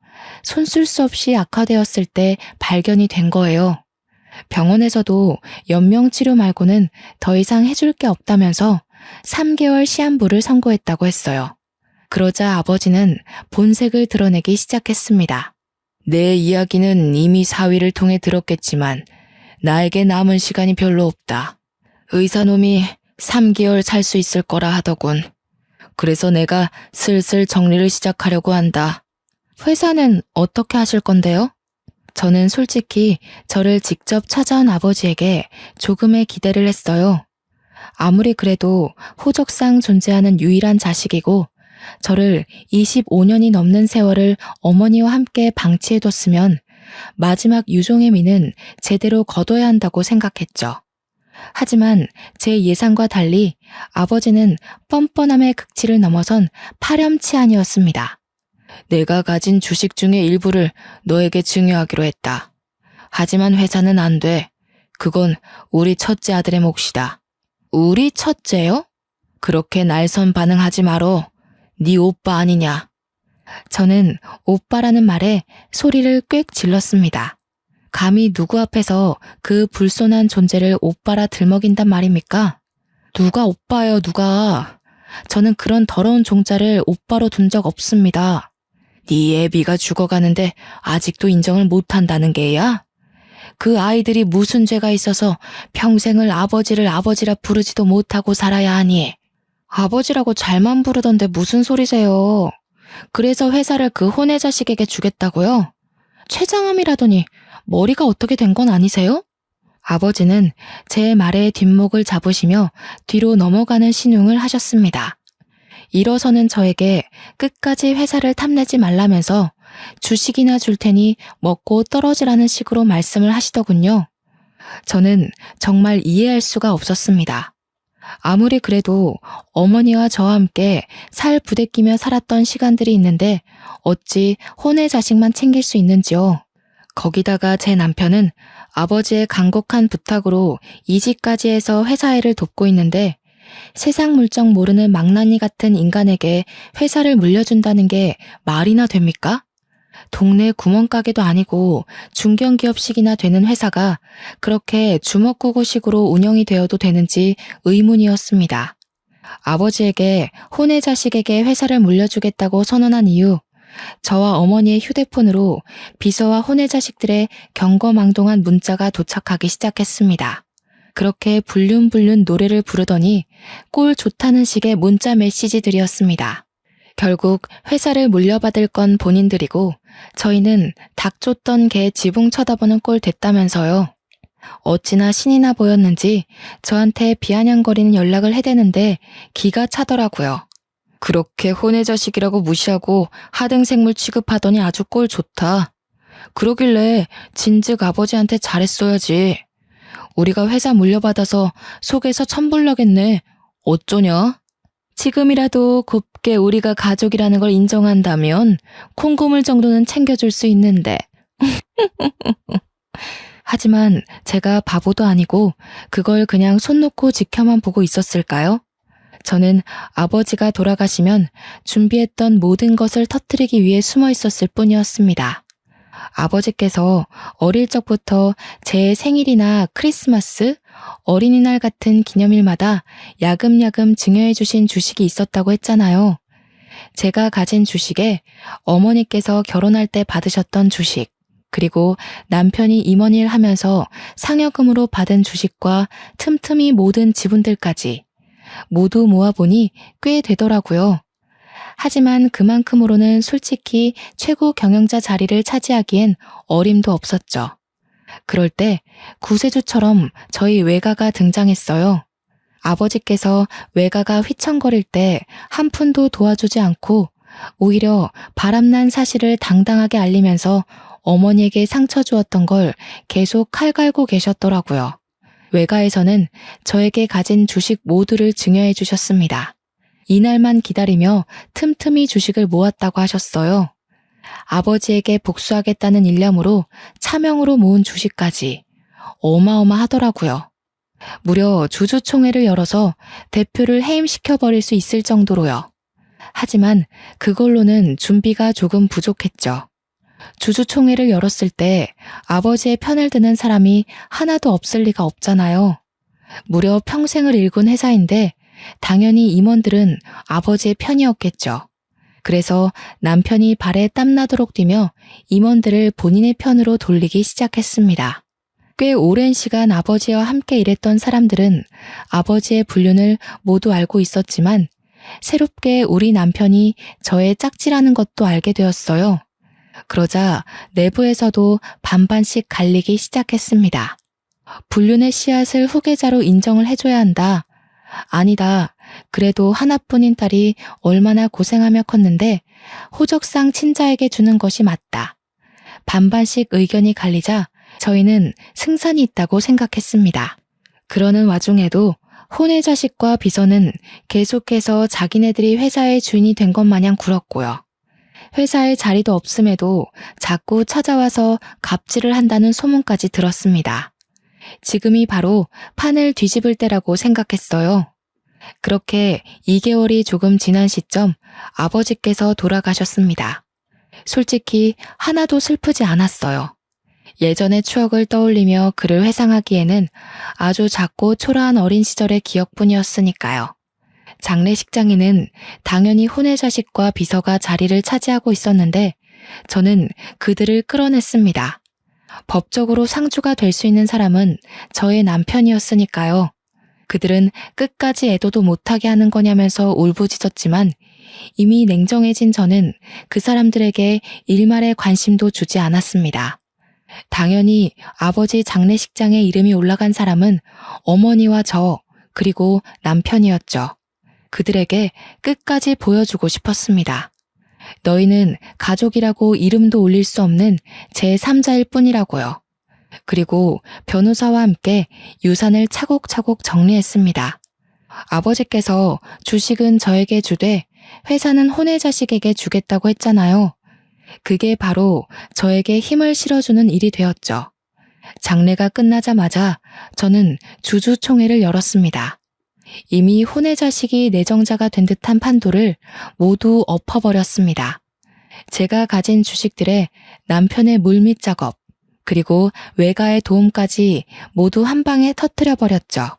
손쓸 수 없이 악화되었을 때 발견이 된 거예요. 병원에서도 연명치료 말고는 더 이상 해줄 게 없다면서 3개월 시한부를 선고했다고 했어요. 그러자 아버지는 본색을 드러내기 시작했습니다. 내 이야기는 이미 사위를 통해 들었겠지만 나에게 남은 시간이 별로 없다. 의사놈이 3개월 살 수 있을 거라 하더군. 그래서 내가 슬슬 정리를 시작하려고 한다. 회사는 어떻게 하실 건데요? 저는 솔직히 저를 직접 찾아온 아버지에게 조금의 기대를 했어요. 아무리 그래도 호적상 존재하는 유일한 자식이고 저를 25년이 넘는 세월을 어머니와 함께 방치해뒀으면 마지막 유종의 미는 제대로 거둬야 한다고 생각했죠. 하지만 제 예상과 달리 아버지는 뻔뻔함의 극치를 넘어선 파렴치한이었습니다. 내가 가진 주식 중의 일부를 너에게 증여하기로 했다. 하지만 회사는 안 돼. 그건 우리 첫째 아들의 몫이다. 우리 첫째요? 그렇게 날선 반응하지 마로. 네 오빠 아니냐. 저는 오빠라는 말에 소리를 꽥 질렀습니다. 감히 누구 앞에서 그 불손한 존재를 오빠라 들먹인단 말입니까? 누가 오빠예요, 누가. 저는 그런 더러운 종자를 오빠로 둔 적 없습니다. 네 애비가 죽어가는데 아직도 인정을 못한다는 게야? 그 아이들이 무슨 죄가 있어서 평생을 아버지를 아버지라 부르지도 못하고 살아야 하니? 아버지라고 잘만 부르던데 무슨 소리세요? 그래서 회사를 그 혼의 자식에게 주겠다고요? 최장암이라더니 머리가 어떻게 된 건 아니세요? 아버지는 제 말에 뒷목을 잡으시며 뒤로 넘어가는 신용을 하셨습니다. 일어서는 저에게 끝까지 회사를 탐내지 말라면서 주식이나 줄 테니 먹고 떨어지라는 식으로 말씀을 하시더군요. 저는 정말 이해할 수가 없었습니다. 아무리 그래도 어머니와 저와 함께 살 부대끼며 살았던 시간들이 있는데 어찌 혼의 자식만 챙길 수 있는지요. 거기다가 제 남편은 아버지의 간곡한 부탁으로 이직까지 해서 회사 일을 돕고 있는데 세상 물정 모르는 망나니 같은 인간에게 회사를 물려준다는 게 말이나 됩니까? 동네 구멍가게도 아니고 중견기업식이나 되는 회사가 그렇게 주먹구구식으로 운영이 되어도 되는지 의문이었습니다. 아버지에게 혼의 자식에게 회사를 물려주겠다고 선언한 이후 저와 어머니의 휴대폰으로 비서와 혼의 자식들의 경거망동한 문자가 도착하기 시작했습니다. 그렇게 불륜불륜 노래를 부르더니 꼴 좋다는 식의 문자 메시지들이었습니다. 결국 회사를 물려받을 건 본인들이고 저희는 닭 쫓던 개 지붕 쳐다보는 꼴 됐다면서요. 어찌나 신이 나 보였는지 저한테 비아냥거리는 연락을 해대는데 기가 차더라고요. 그렇게 혼의 자식이라고 무시하고 하등생물 취급하더니 아주 꼴 좋다. 그러길래 진즉 아버지한테 잘했어야지. 우리가 회사 물려받아서 속에서 천불나겠네. 어쩌냐? 지금이라도 곱게 우리가 가족이라는 걸 인정한다면 콩고물 정도는 챙겨줄 수 있는데. 하지만 제가 바보도 아니고 그걸 그냥 손 놓고 지켜만 보고 있었을까요? 저는 아버지가 돌아가시면 준비했던 모든 것을 터뜨리기 위해 숨어 있었을 뿐이었습니다. 아버지께서 어릴 적부터 제 생일이나 크리스마스, 어린이날 같은 기념일마다 야금야금 증여해 주신 주식이 있었다고 했잖아요. 제가 가진 주식에 어머니께서 결혼할 때 받으셨던 주식, 그리고 남편이 임원일 하면서 상여금으로 받은 주식과 틈틈이 모든 지분들까지 모두 모아보니 꽤 되더라고요. 하지만 그만큼으로는 솔직히 최고 경영자 자리를 차지하기엔 어림도 없었죠. 그럴 때 구세주처럼 저희 외가가 등장했어요. 아버지께서 외가가 휘청거릴 때 한 푼도 도와주지 않고 오히려 바람난 사실을 당당하게 알리면서 어머니에게 상처 주었던 걸 계속 칼 갈고 계셨더라고요. 외가에서는 저에게 가진 주식 모두를 증여해 주셨습니다. 이날만 기다리며 틈틈이 주식을 모았다고 하셨어요. 아버지에게 복수하겠다는 일념으로 차명으로 모은 주식까지 어마어마하더라고요. 무려 주주총회를 열어서 대표를 해임시켜버릴 수 있을 정도로요. 하지만 그걸로는 준비가 조금 부족했죠. 주주총회를 열었을 때 아버지의 편을 드는 사람이 하나도 없을 리가 없잖아요. 무려 평생을 일군 회사인데 당연히 임원들은 아버지의 편이었겠죠. 그래서 남편이 발에 땀나도록 뛰며 임원들을 본인의 편으로 돌리기 시작했습니다. 꽤 오랜 시간 아버지와 함께 일했던 사람들은 아버지의 불륜을 모두 알고 있었지만 새롭게 우리 남편이 저의 짝지라는 것도 알게 되었어요. 그러자 내부에서도 반반씩 갈리기 시작했습니다. 불륜의 씨앗을 후계자로 인정을 해줘야 한다. 아니다. 그래도 하나뿐인 딸이 얼마나 고생하며 컸는데 호적상 친자에게 주는 것이 맞다. 반반씩 의견이 갈리자 저희는 승산이 있다고 생각했습니다. 그러는 와중에도 혼의 자식과 비서는 계속해서 자기네들이 회사의 주인이 된 것 마냥 굴었고요. 회사에 자리도 없음에도 자꾸 찾아와서 갑질을 한다는 소문까지 들었습니다. 지금이 바로 판을 뒤집을 때라고 생각했어요. 그렇게 2개월이 조금 지난 시점 아버지께서 돌아가셨습니다. 솔직히 하나도 슬프지 않았어요. 예전의 추억을 떠올리며 그를 회상하기에는 아주 작고 초라한 어린 시절의 기억뿐이었으니까요. 장례식장에는 당연히 혼의 자식과 비서가 자리를 차지하고 있었는데 저는 그들을 끌어냈습니다. 법적으로 상주가 될 수 있는 사람은 저의 남편이었으니까요. 그들은 끝까지 애도도 못하게 하는 거냐면서 울부짖었지만 이미 냉정해진 저는 그 사람들에게 일말의 관심도 주지 않았습니다. 당연히 아버지 장례식장에 이름이 올라간 사람은 어머니와 저, 그리고 남편이었죠. 그들에게 끝까지 보여주고 싶었습니다. 너희는 가족이라고 이름도 올릴 수 없는 제3자일 뿐이라고요. 그리고 변호사와 함께 유산을 차곡차곡 정리했습니다. 아버지께서 주식은 저에게 주되 회사는 혼의 자식에게 주겠다고 했잖아요. 그게 바로 저에게 힘을 실어주는 일이 되었죠. 장례가 끝나자마자 저는 주주총회를 열었습니다. 이미 혼의 자식이 내정자가 된 듯한 판도를 모두 엎어버렸습니다. 제가 가진 주식들의 남편의 물밑 작업, 그리고 외가의 도움까지 모두 한 방에 터뜨려버렸죠.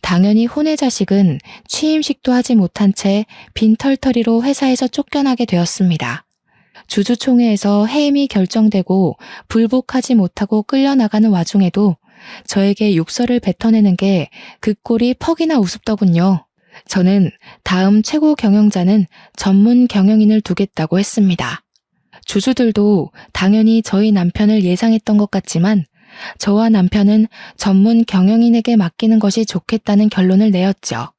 당연히 혼의 자식은 취임식도 하지 못한 채 빈털터리로 회사에서 쫓겨나게 되었습니다. 주주총회에서 해임이 결정되고 불복하지 못하고 끌려나가는 와중에도 저에게 욕설을 뱉어내는 게 그 꼴이 퍽이나 우습더군요. 저는 다음 최고 경영자는 전문 경영인을 두겠다고 했습니다. 주주들도 당연히 저희 남편을 예상했던 것 같지만 저와 남편은 전문 경영인에게 맡기는 것이 좋겠다는 결론을 내었죠.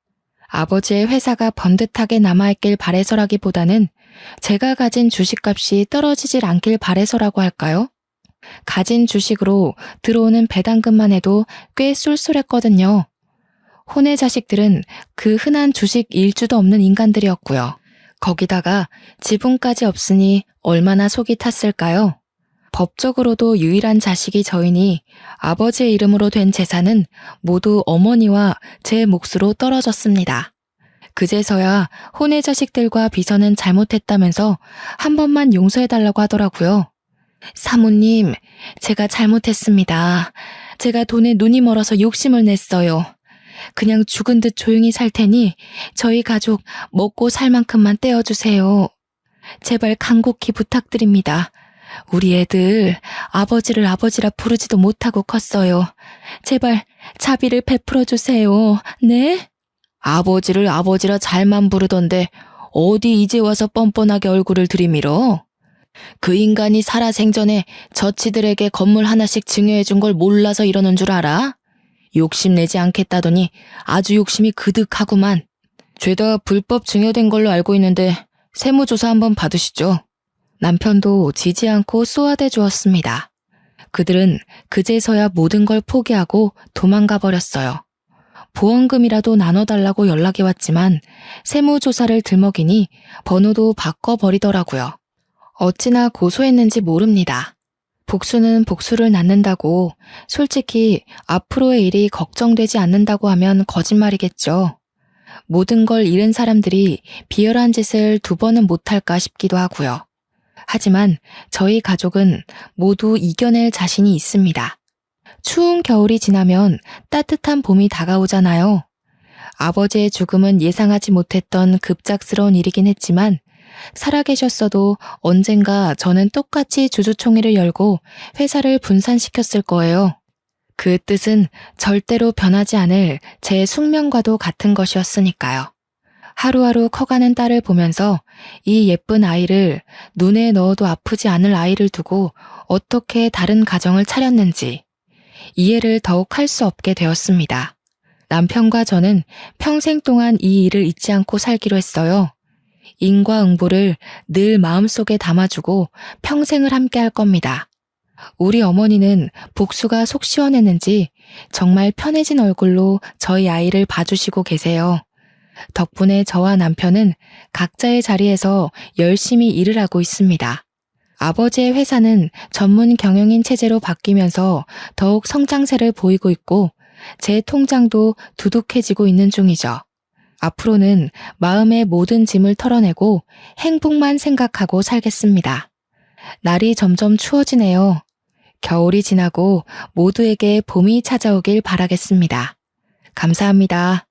아버지의 회사가 번듯하게 남아있길 바래서라기보다는 제가 가진 주식값이 떨어지질 않길 바래서라고 할까요? 가진 주식으로 들어오는 배당금만 해도 꽤 쏠쏠했거든요. 혼의 자식들은 그 흔한 주식 일주도 없는 인간들이었고요. 거기다가 지분까지 없으니 얼마나 속이 탔을까요? 법적으로도 유일한 자식이 저이니 아버지의 이름으로 된 재산은 모두 어머니와 제 몫으로 떨어졌습니다. 그제서야 혼의 자식들과 비서는 잘못했다면서 한 번만 용서해달라고 하더라고요. 사모님, 제가 잘못했습니다. 제가 돈에 눈이 멀어서 욕심을 냈어요. 그냥 죽은 듯 조용히 살 테니 저희 가족 먹고 살 만큼만 떼어주세요. 제발 간곡히 부탁드립니다. 우리 애들 아버지를 아버지라 부르지도 못하고 컸어요. 제발 자비를 베풀어 주세요. 네? 아버지를 아버지라 잘만 부르던데 어디 이제 와서 뻔뻔하게 얼굴을 들이밀어? 그 인간이 살아생전에 저치들에게 건물 하나씩 증여해 준 걸 몰라서 이러는 줄 알아? 욕심내지 않겠다더니 아주 욕심이 그득하구만. 죄다 불법 증여된 걸로 알고 있는데 세무조사 한번 받으시죠. 남편도 지지 않고 쏘아대 주었습니다. 그들은 그제서야 모든 걸 포기하고 도망가 버렸어요. 보험금이라도 나눠달라고 연락이 왔지만 세무조사를 들먹이니 번호도 바꿔버리더라고요. 어찌나 고소했는지 모릅니다. 복수는 복수를 낳는다고 솔직히 앞으로의 일이 걱정되지 않는다고 하면 거짓말이겠죠. 모든 걸 잃은 사람들이 비열한 짓을 두 번은 못할까 싶기도 하고요. 하지만 저희 가족은 모두 이겨낼 자신이 있습니다. 추운 겨울이 지나면 따뜻한 봄이 다가오잖아요. 아버지의 죽음은 예상하지 못했던 급작스러운 일이긴 했지만 살아계셨어도 언젠가 저는 똑같이 주주총회를 열고 회사를 분산시켰을 거예요. 그 뜻은 절대로 변하지 않을 제 숙명과도 같은 것이었으니까요. 하루하루 커가는 딸을 보면서 이 예쁜 아이를 눈에 넣어도 아프지 않을 아이를 두고 어떻게 다른 가정을 차렸는지 이해를 더욱 할 수 없게 되었습니다. 남편과 저는 평생 동안 이 일을 잊지 않고 살기로 했어요. 인과응보를 늘 마음속에 담아주고 평생을 함께 할 겁니다. 우리 어머니는 복수가 속 시원했는지 정말 편해진 얼굴로 저희 아이를 봐주시고 계세요. 덕분에 저와 남편은 각자의 자리에서 열심히 일을 하고 있습니다. 아버지의 회사는 전문 경영인 체제로 바뀌면서 더욱 성장세를 보이고 있고 제 통장도 두둑해지고 있는 중이죠. 앞으로는 마음의 모든 짐을 털어내고 행복만 생각하고 살겠습니다. 날이 점점 추워지네요. 겨울이 지나고 모두에게 봄이 찾아오길 바라겠습니다. 감사합니다.